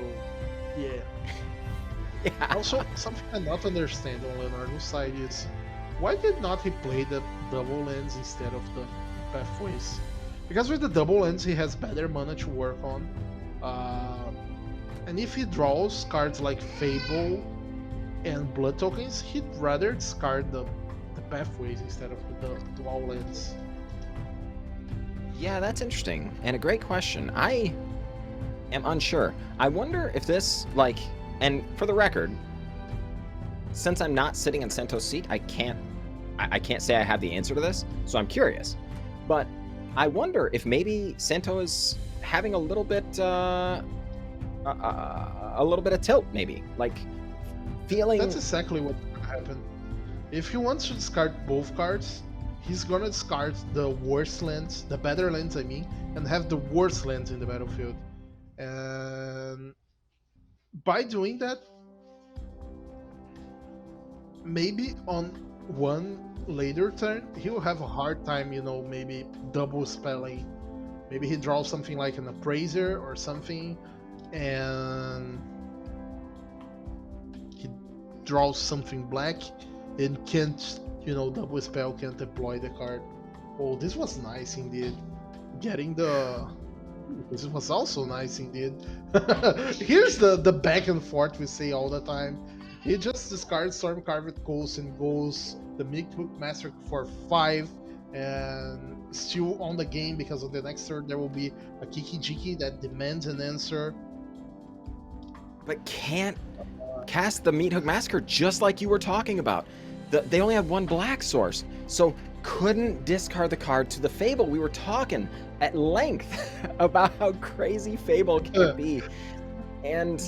yeah. Also, something I not understand on Leonardo's side is, why did not he play the double lands instead of the pathways? Because with the double lands he has better mana to work on. And if he draws cards like Fable and Blood Tokens, he'd rather discard the pathways instead of the dual lands. Yeah, that's interesting, and a great question. I am unsure. I wonder if this, like, and for the record, since I'm not sitting in Sento's seat, I can't say I have the answer to this, so I'm curious. But I wonder if maybe Sento is having a little bit of tilt, maybe, like feeling. That's exactly what's gonna happen. If he wants to discard both cards, he's gonna discard the worst lands, the better lands, I mean, and have the worst lands in the battlefield. And by doing that, maybe on one later turn, he'll have a hard time, you know, maybe double spelling. Maybe he draws something like an appraiser or something, and he draws something black and can't, you know, double spell, can't deploy the card. Oh, this was nice indeed. This was also nice indeed. Here's the back and forth we say all the time. He just discards Stormcarved Ghost and goes the Midhook Master for 5 and still on the game, because on the next turn there will be a Kiki-Jiki that demands an answer. But can't cast the Meathook Massacre just like you were talking about. They only have one black source, so couldn't discard the card to the Fable. We were talking at length about how crazy Fable can be, and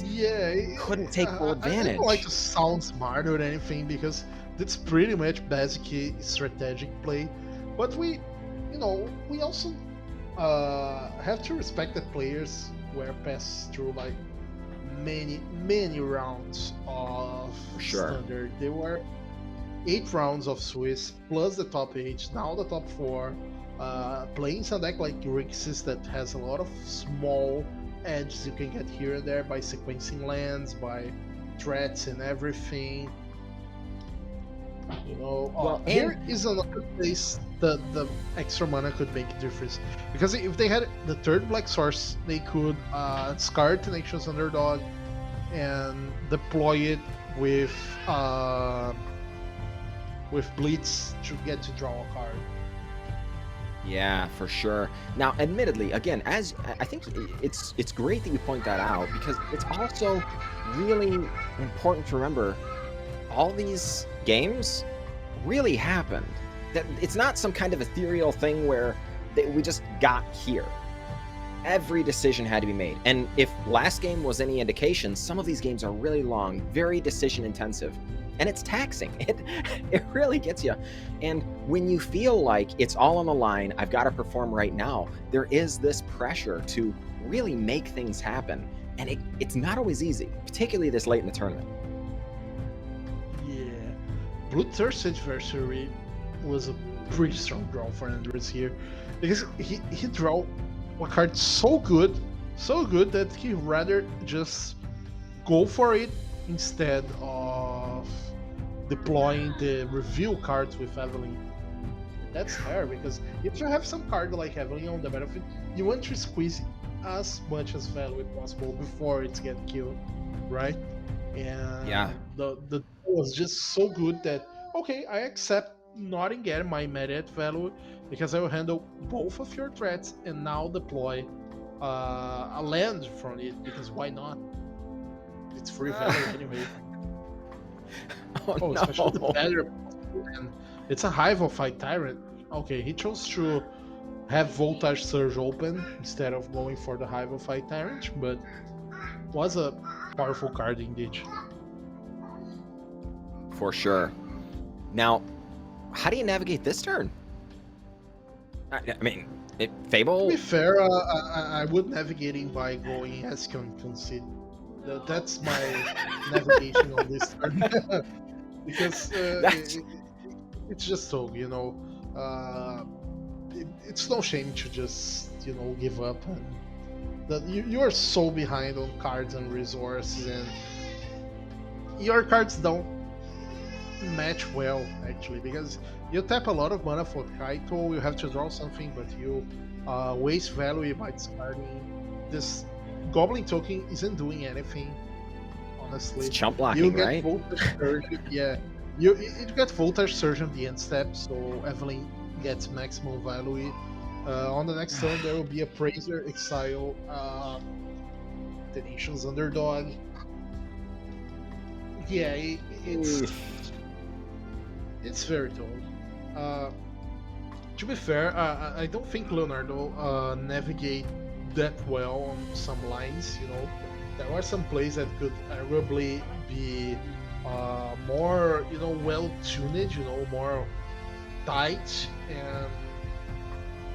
couldn't take full advantage. I don't like to sound smart or anything, because it's pretty much basic strategic play, but we we also have to respect that players were passed through like many rounds of For sure. standard. There were 8 rounds of Swiss plus the top 8, now the top 4. Playing some deck like Grixis that has a lot of small edges you can get here and there by sequencing lands, by threats and everything. Well, Here and is another place the extra mana could make a difference. Because if they had the third black source, they could scar Tenacious Underdog and deploy it with Blitz to get to draw a card. yeah, for sure. Now, admittedly, again, as I think it's great that you point that out, because it's also really important to remember all these games really happened. That it's not some kind of ethereal thing where we just got here. Every decision had to be made. And if last game was any indication, some of these games are really long, very decision intensive, and it's taxing. It really gets you. And when you feel like it's all on the line, I've got to perform right now, there is this pressure to really make things happen. And it's not always easy, particularly this late in the tournament. Yeah. Bloodthirst Adversary was a pretty strong draw for Andres here. Because he drew a card so good that he rather just go for it instead of deploying the reveal cards with Evelyn. That's fair, because if you have some card like Evelyn on the battlefield, you want to squeeze as much as value possible before it gets killed, right? And Yeah. the was just so good that okay, I accept not getting my immediate value because I will handle both of your threats and now deploy a land from it, because why not? It's free value anyway. Oh, Especially the no. better. And it's a Hive of Fight Tyrant. Okay, he chose to have Voltage Surge open instead of going for the Hive of Fight Tyrant, but was a powerful card indeed. For sure. Now, how do you navigate this turn? I mean, To Fable. be fair, I would navigating by going Escon Concede. That's my navigation on this turn. Because That's it's just so, it's no shame to just, give up. And you are so behind on cards and resources, and your cards don't match well, actually, because you tap a lot of mana for Kaito, you have to draw something, but you waste value by discarding. This Goblin token isn't doing anything, honestly. it's chump You blocking, get right? Voltage Surge, yeah. You get Voltage Surge on the end step, so Evelyn gets maximum value. On the next turn, there will be Appraiser, Exile, Tenacious Underdog. Yeah, it's very tough. To be fair, I don't think Leonardo navigate that well on some lines. There are some plays that could arguably be more, well tuned, more tight, and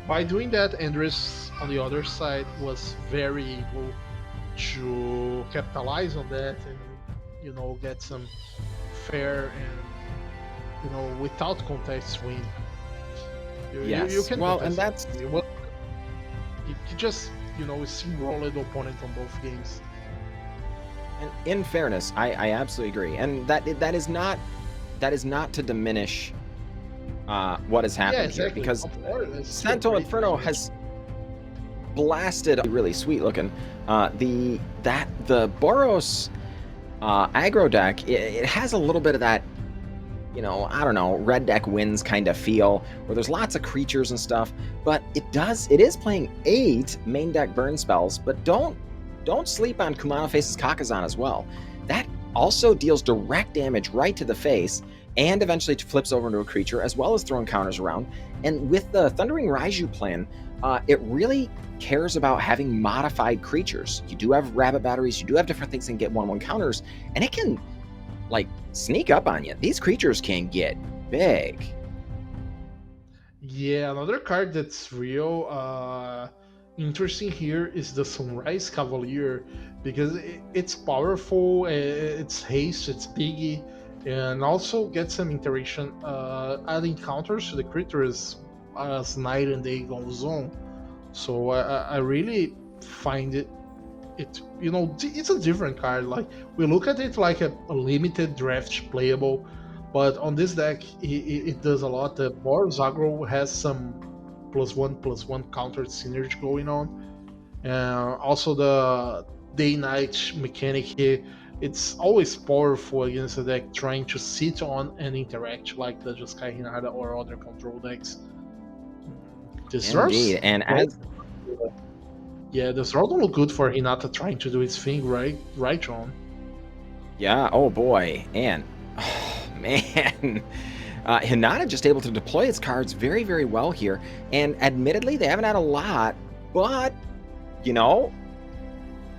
by doing that, Andres on the other side was very able to capitalize on that and get some fair and without context win. Yes. You can Well, contest and that's it. You just steamrolled the opponent on both games. and in fairness, I absolutely agree, and that is not to diminish what has happened Yeah, exactly. here, because Of course, it's still Santo great Inferno result. has blasted really sweet looking. The Boros aggro deck, it has a little bit of that, I don't know, red deck wins kind of feel, where there's lots of creatures and stuff, but it is playing 8 main deck burn spells, but don't sleep on Kumano Face's Kakazan as well. That also deals direct damage right to the face, and eventually flips over into a creature, as well as throwing counters around. And with the Thundering Raiju plan, it really cares about having modified creatures. You do have rabbit batteries, you do have different things that can get 1/1 counters, and it can sneak up on you. These creatures can get big. Yeah, another card that's real interesting here is the Sunrise Cavalier because it's powerful, it's haste, it's biggie, and also get some interaction, adding counters to the creatures as night and day goes on. So I really find it it's a different card. Like we look at it like a limited draft playable, but on this deck it does a lot. The Boros aggro has some +1/+1 counter synergy going on. Also the day night mechanic here, it's always powerful against a deck trying to sit on and interact like the Jeskai Hinata or other control decks. Indeed. Deserves And right. as Yeah, the draw don't look good for Hinata trying to do his thing, right, John? yeah, oh boy, and oh man, Hinata just able to deploy its cards very, very well here. And admittedly, they haven't had a lot, but you know,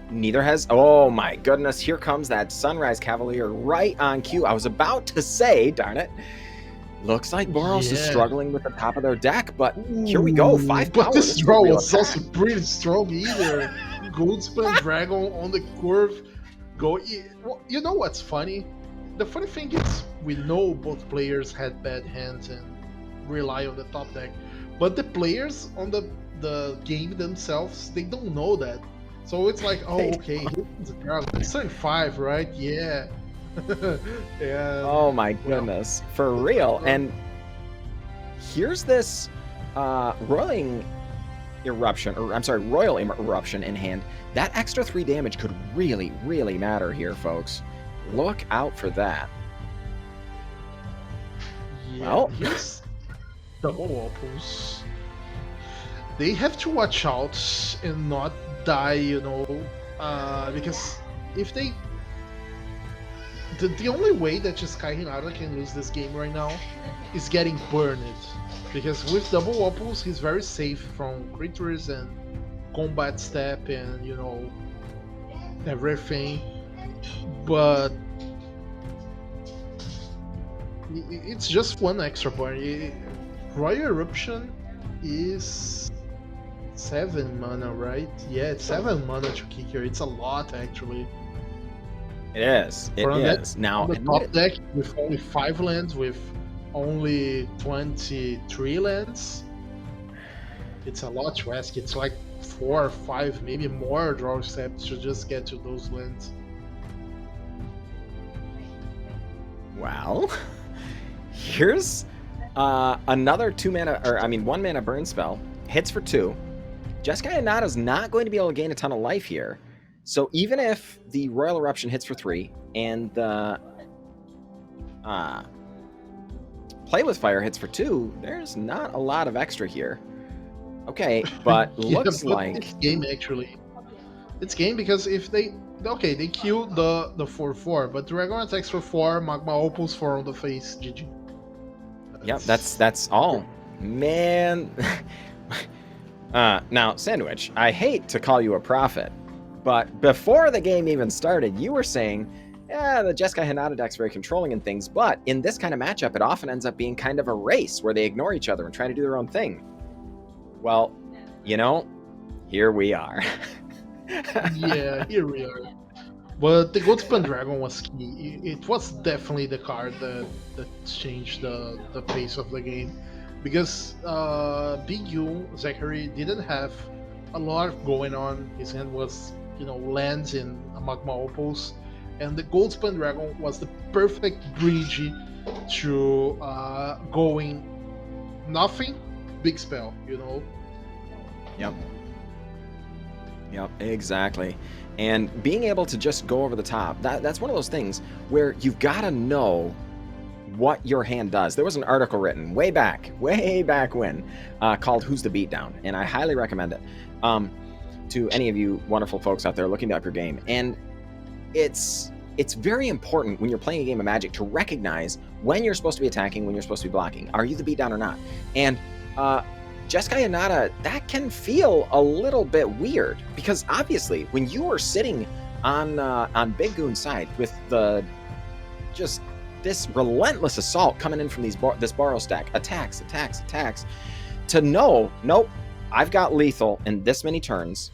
neither has. Oh my goodness, here comes that Sunrise Cavalier right on cue. I was about to say, darn it. Looks like Boros is Yeah. struggling with the top of their deck, but here we go. 5 But power. this This is a draw real was attack. also pretty strong either. Goldspan Dragon on the curve. Well, you know what's funny? The funny thing is, we know both players had bad hands and rely on the top deck, but the players on the game themselves, they don't know that. So it's like, oh, okay, here's the dragon. It's turn 5, right? Yeah. Yeah. Oh my Well, goodness, for real. And here's this Roiling Eruption, or I'm sorry, Royal Eruption in hand. That extra 3 damage could really, really matter here, folks. Look out for that. yeah, Well, here's double opals. They have to watch out and not die, because if they, the only way that Sky Hinata can lose this game right now is getting burned, because with double opals he's very safe from creatures and combat step and everything, but it's just one extra burn. Royal Eruption is 7 mana, right? Yeah, it's 7 mana to kick here. It's a lot, actually. it is. It For a deck is. Now, on the top deck with only 5 lands, with only 23 lands, it's a lot to ask. It's like 4 or 5, maybe more draw steps to just get to those lands. well, here's another 1 mana burn spell. Hits for 2. Jeskai Hinata's not going to be able to gain a ton of life here. So even if the Royal Eruption hits for 3 and the Play with Fire hits for 2, there's not a lot of extra here. Okay, but Yeah, looks but like it's game actually. It's game because if they kill the 4/4, but Dragon attacks for 4, Magma Opals 4 on the face, GG. yep, that's all. Man. Now, Sandwich, I hate to call you a prophet, but before the game even started, you were saying, yeah, the Jeskai Hinata deck's very controlling and things, but in this kind of matchup, it often ends up being kind of a race where they ignore each other and try to do their own thing. Well, here we are. Yeah, here we are. But the Goldspan Dragon was key. It was definitely the card that changed the pace of the game. Because Zachary didn't have a lot going on. His hand was, lands in Magma Opals. And the Goldspan Dragon was the perfect bridge to going nothing, big spell, Yep, exactly. And being able to just go over the top, that's one of those things where you've got to know what your hand does. There was an article written way back when, called Who's the Beatdown, and I highly recommend it to any of you wonderful folks out there looking to up your game. And it's very important when you're playing a game of Magic to recognize when you're supposed to be attacking, when you're supposed to be blocking. Are you the beatdown or not? And Jeskai Hinata, that can feel a little bit weird because obviously when you are sitting on BigGoon's side with this relentless assault coming in from this Boros stack, attacks, to know, nope, I've got lethal in this many turns.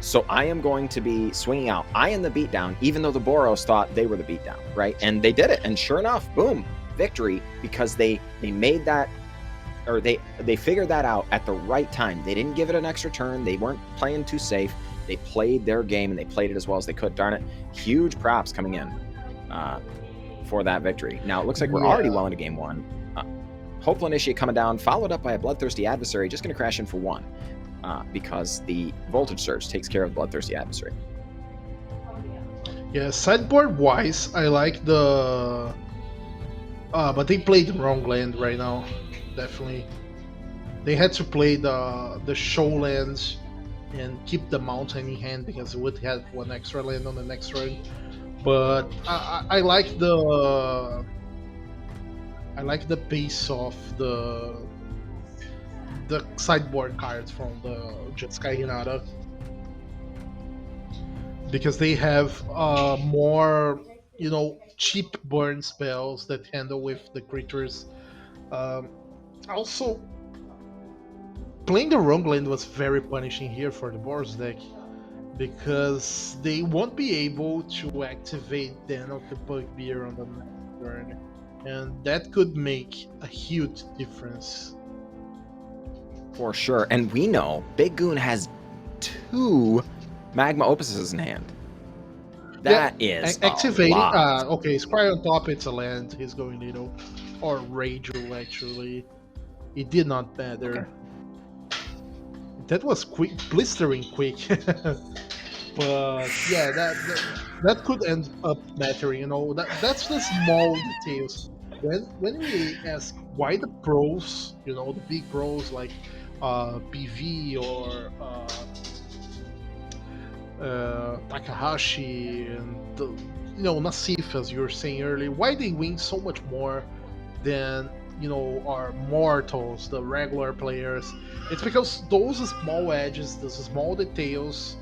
So I am going to be swinging out. I am the beatdown, even though the Boros thought they were the beatdown, right? And they did it. And sure enough, boom, victory, because they made that, or they figured that out at the right time. They didn't give it an extra turn. They weren't playing too safe. They played their game, and they played it as well as they could. Darn it. Huge props coming in for that victory. Now, it looks like we're already well into game one. Hopeful Initiate coming down, followed up by a Bloodthirsty Adversary, just going to crash in for one. Because the Voltage Surge takes care of the Bloodthirsty Adversary. Yeah, sideboard wise, I like the. But they played the wrong land right now. Definitely, they had to play the show lands and keep the mountain in hand because it would have one extra land on the next turn. But I like the. I like the base of the sideboard cards from the Jeskai Hinata because they have more, cheap burn spells that handle with the creatures. Also, playing the wrong land was very punishing here for the Boros deck because they won't be able to activate Den of the Bugbear on the next turn, and that could make a huge difference. For sure. And we know Big Goon has 2 Magma Opuses in hand. That is activating. A lot. Okay, Scry on top, it's a land. He's going little. Or Ragel, actually. It did not matter. Okay. That was quick, blistering quick. But yeah, that could end up mattering. That's the small details. When we ask why the pros, the big pros like PV or Takahashi and Nassif, as you were saying earlier, why they win so much more than our mortals, the regular players. It's because those small edges, those small details,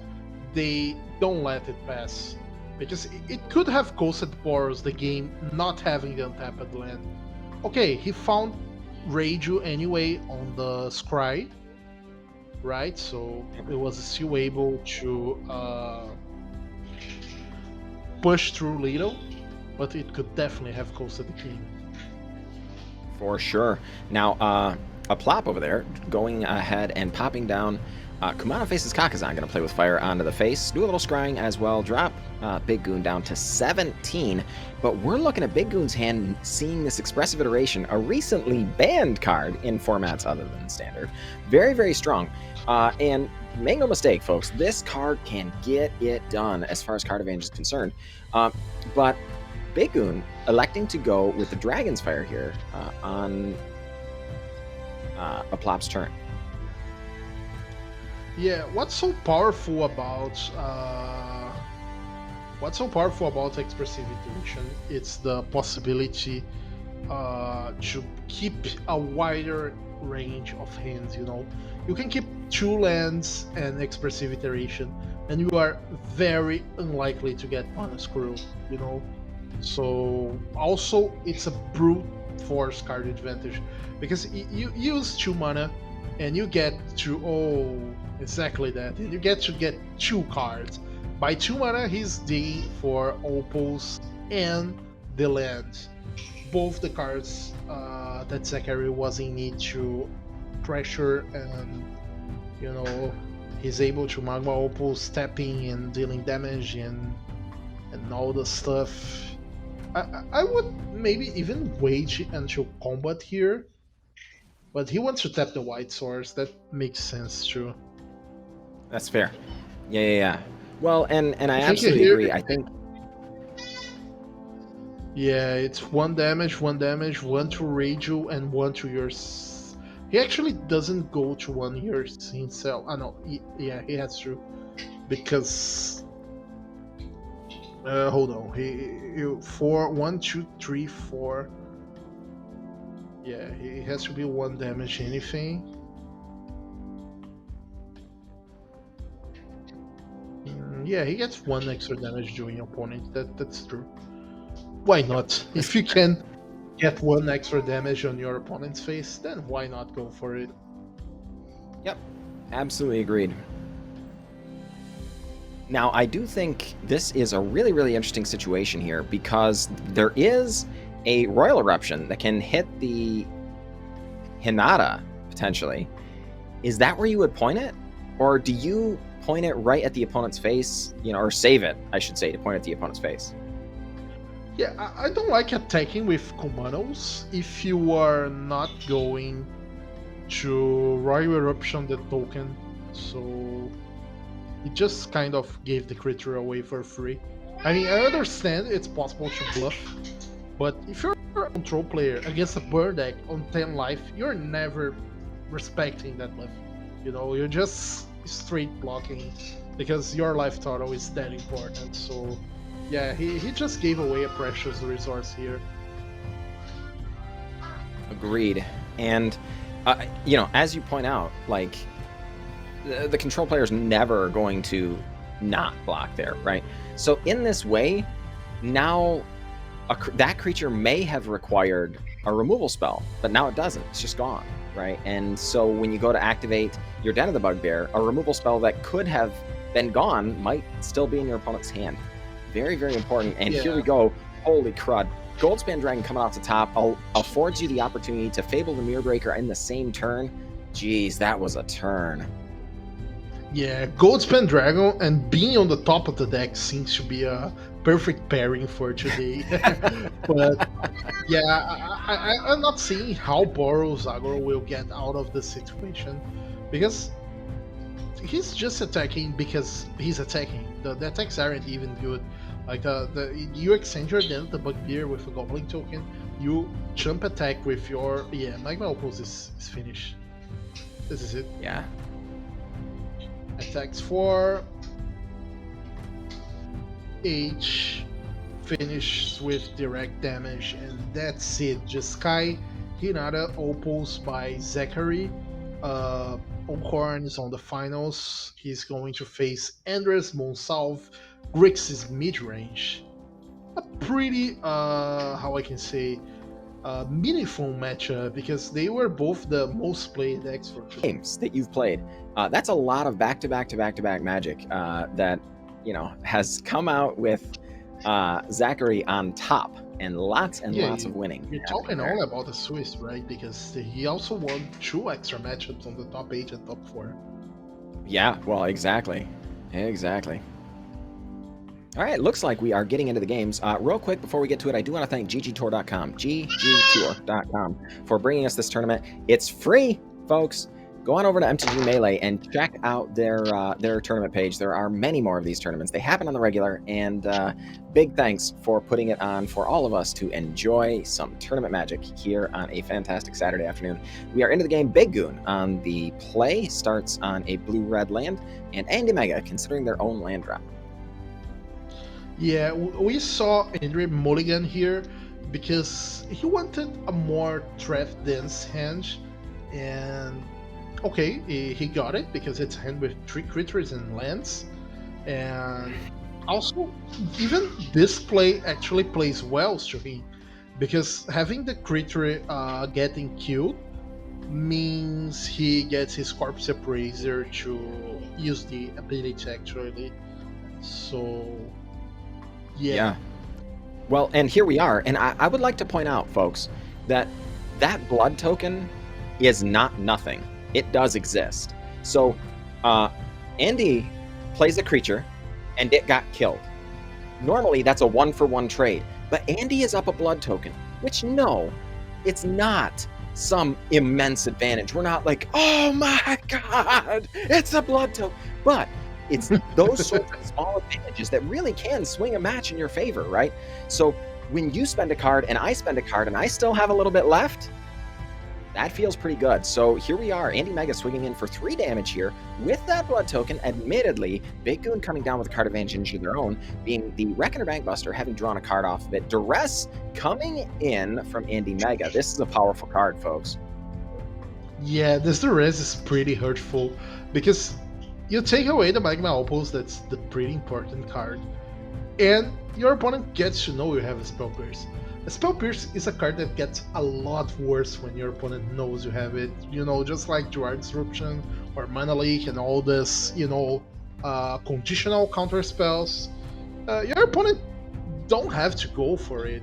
they don't let it pass. Because it could have costed Boros the game not having the untapped land. Okay, he found Rageu anyway on the Scry, right? So it was still able to push through little, but it could definitely have costed the game. For sure. Now, a plop over there going ahead and popping down. Kumano faces Kakazan, going to play with fire onto the face. Do a little scrying as well. Drop Big Goon down to 17. But we're looking at Big Goon's hand, seeing this Expressive Iteration, a recently banned card in formats other than Standard. Very, very strong. And make no mistake, folks, this card can get it done as far as card advantage is concerned. But Big Goon electing to go with the Dragon's Fire here on a plop's turn. Yeah, what's so powerful about Expressive Iteration? It's the possibility to keep a wider range of hands. You can keep 2 lands and Expressive Iteration, and you are very unlikely to get Mana Screw. So also it's a brute force card advantage because you use 2 mana and you get to exactly that, and you get 2 cards. By 2 mana, he's digging for Opals and the land. Both the cards that Zachary was in need to pressure, and he's able to Magma Opals, stepping and dealing damage and all the stuff. I would maybe even wait until combat here, but he wants to tap the White Source. That makes sense too. That's fair. Yeah. Well, and I absolutely agree. I think. Yeah, it's 1 damage, 1 to Rageu, and 1 to yours. He actually doesn't go to 1 yours himself. No, he has to, because. Hold on. He 4, 1, 2, 3, 4. Yeah, he has to be 1 damage anything. Yeah, he gets 1 extra damage doing opponent. That's true. Why not? If you can get 1 extra damage on your opponent's face, then why not go for it? Yep, absolutely agreed. Now, I do think this is a really, really interesting situation here because there is a Royal Eruption that can hit the Hinata, potentially. Is that where you would point it? Or do you point it right at the opponent's face? You know, or save it, I should say, to point at the opponent's face. Yeah, I don't like attacking with commandos if you are not going to Royal Eruption the token, so it just kind of gave the creature away for free. I mean, I understand it's possible to bluff, but if you're a control player against a bird deck on 10 life, you're never respecting that bluff. You know, you're just straight blocking because your life total is that important. So yeah, he just gave away a precious resource here. Agreed. And, you know, as you point out, like, the control player is never going to not block there, right? So in this way, now that creature may have required a removal spell, but now it doesn't. It's just gone, right? And so when you go to activate your Den of the Bugbear, a removal spell that could have been gone might still be in your opponent's hand. Very, very important. And here we go. Holy crud. Goldspan Dragon coming off the top affords you the opportunity to Fable the Mirrorbreaker in the same turn. Jeez, that was a turn. Yeah, Goldspan Dragon and being on the top of the deck seems to be a perfect pairing for today. But yeah, I'm not seeing how Boros Zagor will get out of the situation because he's just attacking because he's attacking. The attacks aren't even good. Like you exchange your Den of the Bugbear with a Goblin token, you jump attack with your Magma Opals is finished. This is it. Yeah. Attacks 4 H finishes with direct damage, and that's it. Just Sky Hinata Opals by Zachary. Oakhorn is on the finals. He's going to face Andres Monsalve. Grixis mid-range. A pretty, how I can say, meaningful matchup because they were both the most played decks for games that you've played. That's a lot of back-to-back Magic that, you know, has come out with Zachary on top and lots of winning. You're talking all about the Swiss, right? Because he also won 2 extra matchups on the top 8 and top 4. Yeah, well, exactly. All right, looks like we are getting into the games. Real quick, before we get to it, I do want to thank GGtoor.com for bringing us this tournament. It's free, folks. Go on over to MTG Melee and check out their tournament page. There are many more of these tournaments. They happen on the regular, and big thanks for putting it on for all of us to enjoy some tournament magic here on a fantastic Saturday afternoon. We are into the game. BigGoon on the play starts on a blue-red land, and AndyMega considering their own land drop. Yeah, we saw Andre mulligan here because he wanted a more threat-dense hand, and okay, he got it because it's a hand with 3 creatures and lands, and also even this play actually plays well to him because having the creature getting killed means he gets his Corpse Appraiser to use the ability actually. So yeah. Well, and here we are. And I would like to point out, folks, that blood token is not nothing. It does exist. So Andy plays a creature, and it got killed. Normally, that's a 1-for-1 trade. But Andy is up a blood token, which, no, it's not some immense advantage. We're not like, oh my god, it's a blood token. But it's those sorts of small advantages that really can swing a match in your favor, right? So when you spend a card and I spend a card and I still have a little bit left, that feels pretty good. So here we are, AndyMega swinging in for 3 damage here with that blood token. Admittedly, BigGoon coming down with a card advantage of their own, being the Reckoner Bankbuster, having drawn a card off of it. Duress coming in from AndyMega. This is a powerful card, folks. Yeah, this Duress is pretty hurtful because you take away the Magma Opals, that's the pretty important card, and your opponent gets to know you have a Spell Burst. Spell Pierce is a card that gets a lot worse when your opponent knows you have it. Just like Dual Disruption or Mana Leak and all this, conditional counter spells. Your opponent don't have to go for it.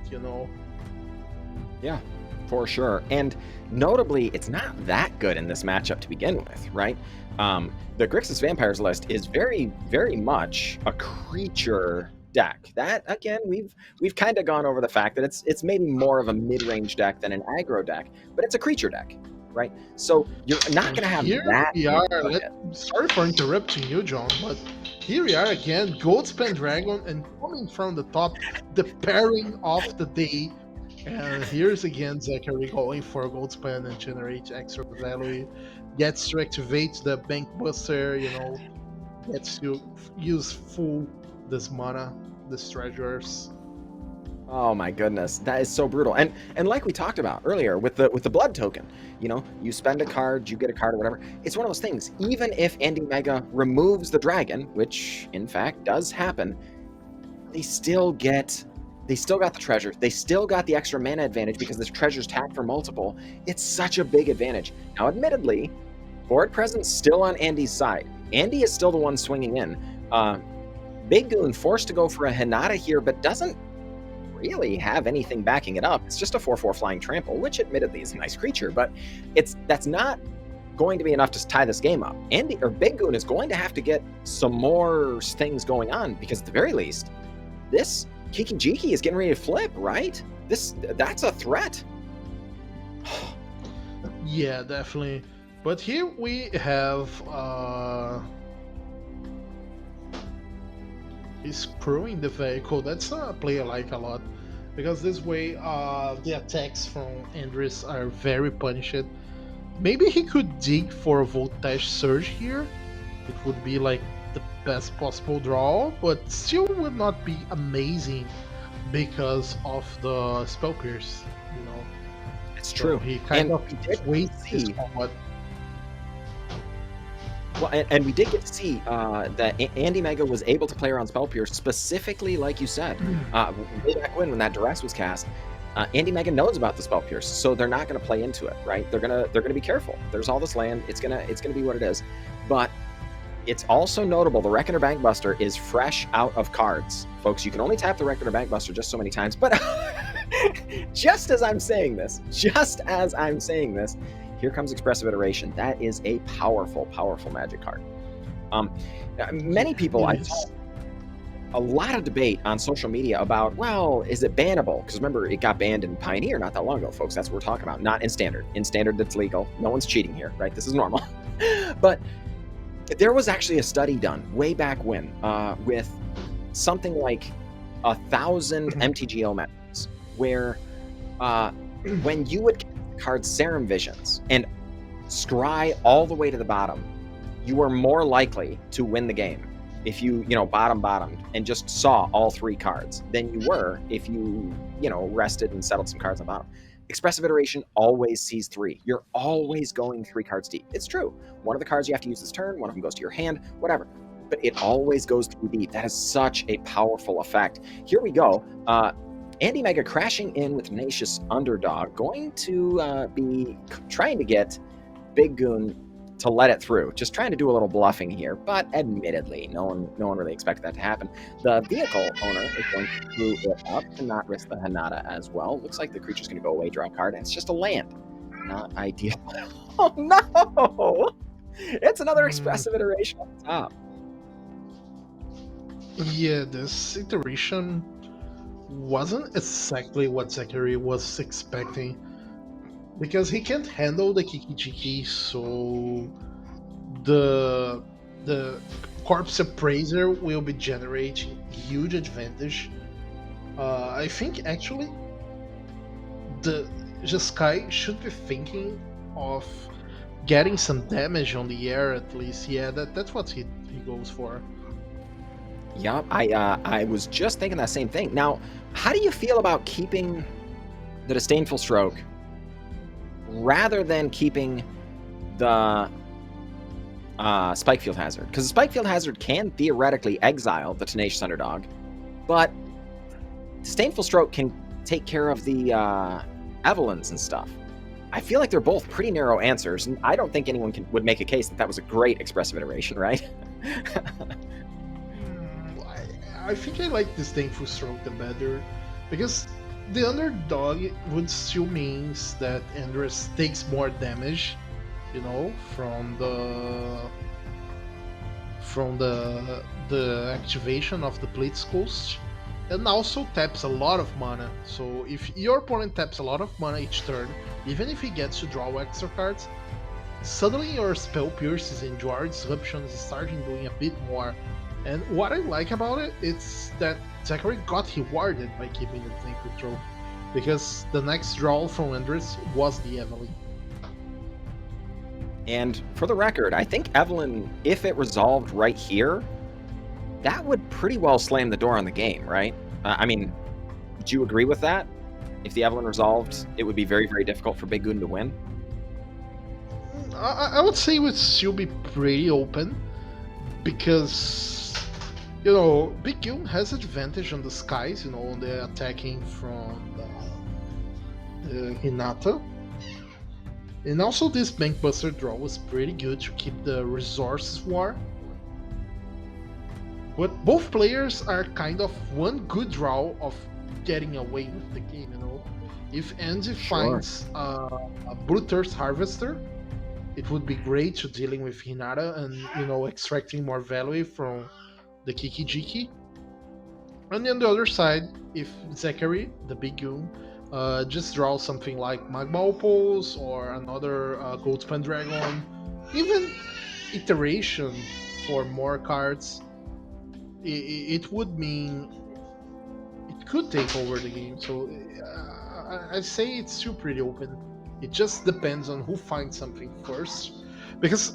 Yeah, for sure. And notably, it's not that good in this matchup to begin with, right? The Grixis Vampires list is very, very much a creature deck. That again, we've kind of gone over the fact that it's maybe more of a mid-range deck than an aggro deck, but it's a creature deck, right? So you're not going to have Here that. we are. Sorry for interrupting you, John, but here we are again. Goldspan Dragon, and coming from the top, the pairing of the day. And here's again Zachary going for Goldspan and generate extra value. Gets to activate the Bank Buster, gets to use full this mana, this treasures. Oh my goodness, that is so brutal. And like we talked about earlier with the blood token, you spend a card, you get a card or whatever. It's one of those things. Even if AndyMega removes the dragon, which in fact does happen, they still got the treasure. They still got the extra mana advantage because the treasure's tapped for multiple. It's such a big advantage. Now, admittedly, board presence still on Andy's side. Andy is still the one swinging in. BigGoon forced to go for a Hinata here, but doesn't really have anything backing it up. It's just a 4/4 flying trample, which admittedly is a nice creature, but that's not going to be enough to tie this game up. BigGoon is going to have to get some more things going on, because at the very least, this Kiki-Jiki is getting ready to flip, right? That's a threat. Yeah, definitely. But here we have he's screwing the vehicle. That's a play I like a lot, because this way the attacks from Andres are very punished. Maybe he could dig for a Voltage Surge here. It would be like the best possible draw, but still would not be amazing because of the Spell Pierce. It's true. So he kind of wastes his combat. Well, and we did get to see that AndyMega was able to play around Spell Pierce specifically, like you said, way back when that duress was cast. AndyMega knows about the Spell Pierce, so they're not going to play into it, right? They're gonna be careful. There's all this land. It's gonna be what it is. But it's also notable the Reckoner Bankbuster is fresh out of cards, folks. You can only tap the Reckoner Bankbuster just so many times. But just as I'm saying this, here comes Expressive Iteration. That is a powerful, powerful Magic card. Many people, I saw a lot of debate on social media about, well, is it bannable? Because remember, it got banned in Pioneer not that long ago, folks. That's what we're talking about. Not in Standard. In Standard, that's legal. No one's cheating here, right? This is normal. But there was actually a study done way back when with something like 1,000 MTGO methods, where when you would card Serum Visions and scry all the way to the bottom, you were more likely to win the game if you bottomed and just saw all three cards than you were if you rested and settled some cards on bottom. Expressive Iteration always sees three. You're always going 3 cards deep. It's true. One of the cards you have to use this turn, one of them goes to your hand, whatever. But it always goes 3 deep. That is such a powerful effect. Here we go. AndyMega crashing in with Tenacious Underdog, going to be trying to get BigGoon to let it through. Just trying to do a little bluffing here, but admittedly, no one really expected that to happen. The vehicle owner is going to screw it up to not risk the Hinata as well. Looks like the creature's going to go away, draw a card, and it's just a land. Not ideal. Oh no! It's another Expressive Iteration on top. Yeah, this iteration wasn't exactly what Zachary was expecting, because he can't handle the Kiki-Jiki, so the Corpse Appraiser will be generating huge advantage. I think actually the Jeskai should be thinking of getting some damage on the air at least. Yeah, that's what he goes for. Yep, I was just thinking that same thing. Now, how do you feel about keeping the Disdainful Stroke rather than keeping the Spikefield Hazard? Because the Spikefield Hazard can theoretically exile the Tenacious Underdog, but Disdainful Stroke can take care of the Evelyns and stuff? I feel like they're both pretty narrow answers, and I don't think anyone would make a case that was a great expressive iteration, right? I think I like this Thankful Stroke the better, because the underdog would still means that Andres takes more damage, you know, from the activation of the Blitz Ghost, and also taps a lot of mana. So if your opponent taps a lot of mana each turn, even if he gets to draw extra cards, suddenly your Spell Pierces and Jwari Disruptions starting doing a bit more. And what I like about it is that Zachary got rewarded by keeping the Thankful Stroke, because the next draw from Andres was the Evelyn. And for the record, I think Evelyn, if it resolved right here, that would pretty well slam the door on the game, right? I mean, would you agree with that? If the Evelyn resolved, it would be very, very difficult for BigGoon to win? I would say it would still be pretty open, because, you know, BigGoon has advantage on the skies, you know, on the attacking from the Hinata. And also this Bankbuster draw was pretty good to keep the resources war. But both players are kind of one good draw of getting away with the game, you know. If Andy finds a Bruter's Harvester, it would be great to dealing with Hinata and, you know, extracting more value from the Kiki Jiki. And on the other side, if Zachary, the BigGoon, just draw something like Magma Opals or another Goldspan Dragon, even iteration for more cards, it would mean it could take over the game. So I say it's still pretty open. It just depends on who finds something first, because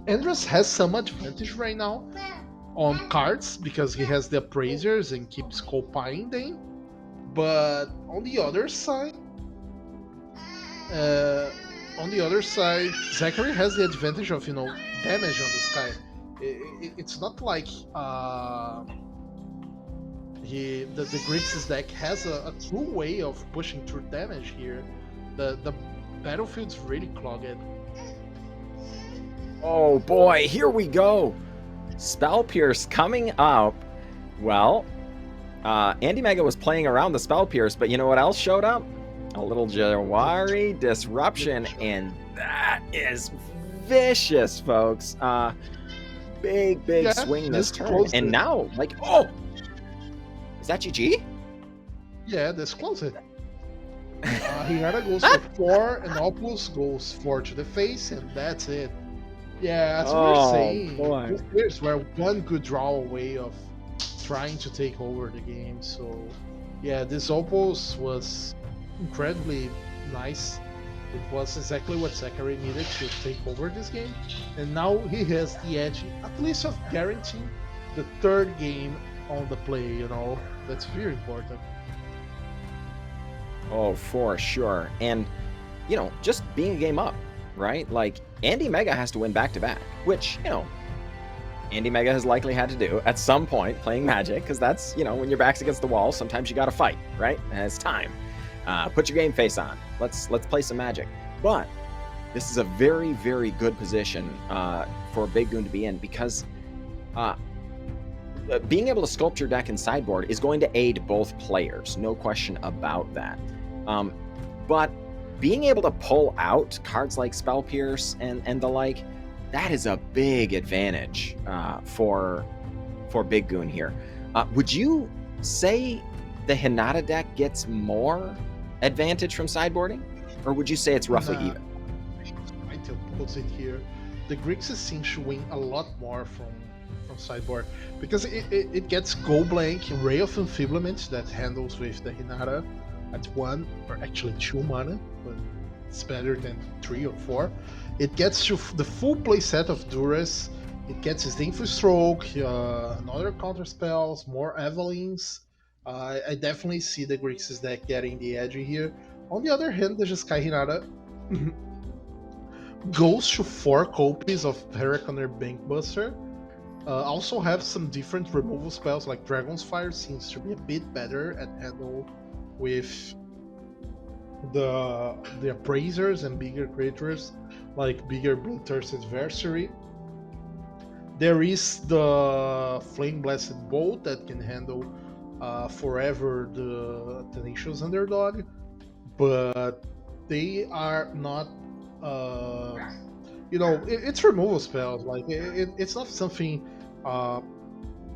Andres has some advantage right now on cards because he has the appraisers and keeps copying them. But on the other side, Zachary has the advantage of, you know, damage on the sky. It's not like the Grixis deck has a true way of pushing through damage here. The battlefield's really clogged. Oh boy, here we go. Spell Pierce coming up. Well, AndyMega was playing around the Spell Pierce, but you know what else showed up? A little Jwari Disruption, and that is vicious, folks. Big swing this turn. And now, like, oh! Is that GG? Yeah, that's close it. Hinata goes for 4, and Opus goes 4 to the face, and that's it. Yeah, as we're saying, there's where one could draw away of trying to take over the game. So, yeah, this Opus was incredibly nice. It was exactly what Zachary needed to take over this game, and now he has the edge, at least of guaranteeing the third game on the play. You know, that's very important. Oh, for sure. And, you know, just being a game up, right? Like, AndyMega has to win back-to-back, which, you know, AndyMega has likely had to do at some point playing Magic, because that's, you know, when your back's against the wall, sometimes you gotta fight, right? And it's time. Put your game face on. Let's play some Magic. But this is a very, very good position for BigGoon to be in, because being able to sculpt your deck in sideboard is going to aid both players, no question about that. But being able to pull out cards like Spell Pierce and the like, that is a big advantage for BigGoon here. Would you say the Hinata deck gets more advantage from sideboarding, or would you say it's roughly even? I tell puts it here. The Grixis seems to win a lot more from sideboard, because it gets Go Blank, Ray of Enfeeblement that handles with the Hinata at 1 or actually 2 mana, but it's better than 3 or 4. It gets to the full play set of Duress. It gets his Info Stroke, another counter spells, more Evelyns. I definitely see the Grixis deck getting the edge here. On the other hand, the Jeskai Hinata goes to 4 copies of Hurricaneer Bankbuster. Also have some different removal spells, like Dragon's Fire seems to be a bit better at handle with the appraisers and bigger creatures like bigger bloodthirsty adversary. There is the flame blasted bolt that can handle forever the tenacious underdog, but they are not it's removal spells. Like it's not something uh,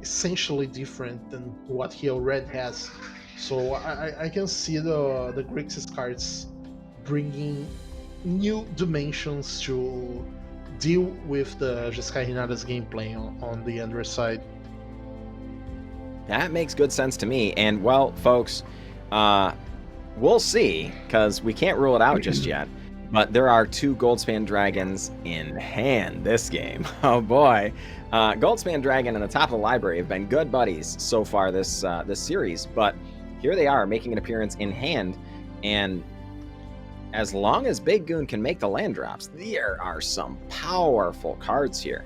essentially different than what he already has. So I can see the Grixis cards bringing new dimensions to deal with the Jeskai Hinata's gameplay on the Ender side. That makes good sense to me. And well, folks, we'll see, because we can't rule it out just yet. But there are 2 Goldspan Dragons in hand this game. Oh boy. Goldspan Dragon and the top of the library have been good buddies so far this series, but here they are making an appearance in hand, and as long as BigGoon can make the land drops, there are some powerful cards here.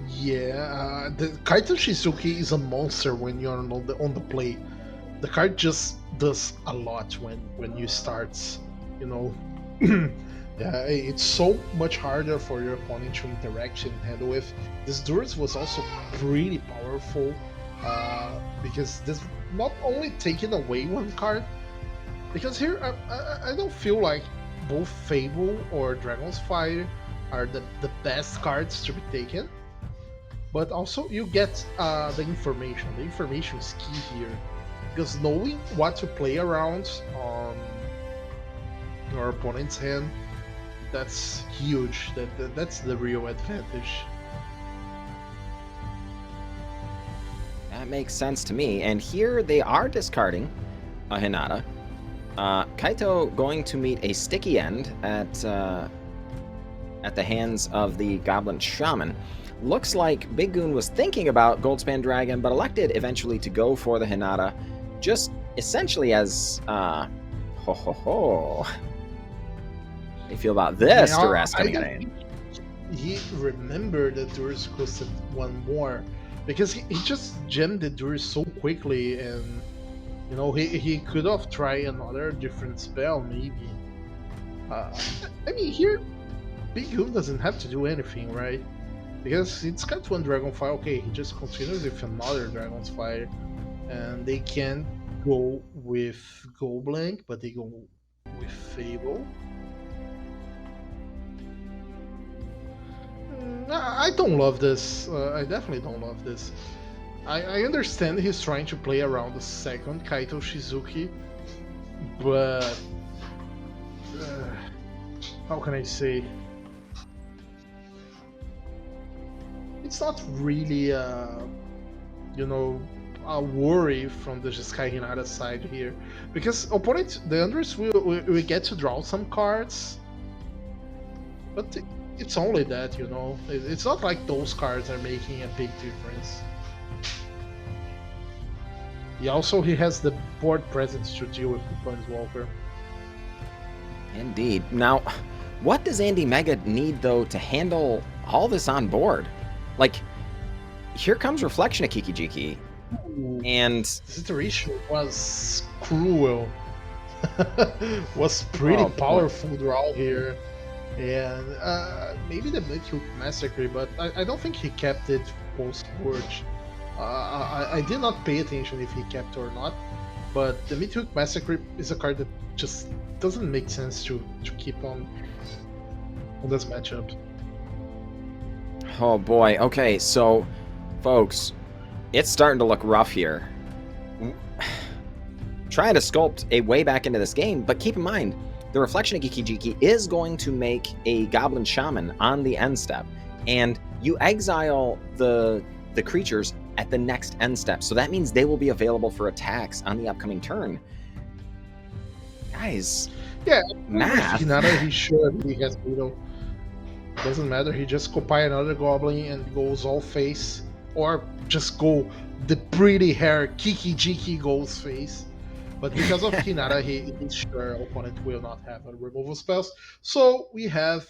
Yeah, the Kaito Shizuki is a monster when you're on the play. The card just does a lot when you start, you know. Yeah, it's so much harder for your opponent to interact and handle with. This Durst was also pretty powerful because this not only taking away one card, because here I don't feel like both Fable or Dragon's Fire are the best cards to be taken, but also you get the information. The information is key here, because knowing what to play around on your opponent's hand, that's huge. That's the real advantage. That makes sense to me. And here they are discarding a Hinata. Kaito going to meet a sticky end at the hands of the Goblin Shaman. Looks like BigGoon was thinking about Goldspan Dragon, but elected eventually to go for the Hinata, just essentially as ho ho ho. How do you feel about this, Yeah, Duress I coming don't in? think he remembered that Durst costed one more, because he just gemmed the Durst so quickly, and he could have tried another different spell maybe. I mean, here BigGoon doesn't have to do anything, right? Because it's got one Dragonfire. Okay, he just continues with another Dragon's Fire, and they can go with Goblink, but they go with Fable. I don't love this. I definitely don't love this. I understand he's trying to play around the second Kaito Shizuki, but how can I say? It's not really a worry from the Jeskai Hinata side here, because opponents, the Unders, will get to draw some cards, but it's only that, It's not like those cards are making a big difference. He has the board presence to deal with the Planeswalker. Indeed. Now, what does AndyMega need, though, to handle all this on board? Like, here comes Reflection of Kikijiki, and this iteration was cruel. Was pretty powerful draw here, and maybe the Mythic Massacre, but I don't think he kept it post-board. I did not pay attention if he kept or not, but the Mythic Massacre is a card that just doesn't make sense to keep on this matchup. oh boy. Okay, so, folks, it's starting to look rough here. Trying to sculpt a way back into this game, but keep in mind, the Reflection of Kikijiki is going to make a Goblin Shaman on the end step, and you exile the creatures at the next end step, so that means they will be available for attacks on the upcoming turn. Guys, Yeah, math. Hinata, he should. He has Beetle. Doesn't matter. He just copy another Goblin and goes all face, or just go the pretty hair Kikijiki goes face. But because of Hinata, he's sure opponent will not have a removal spells. So we have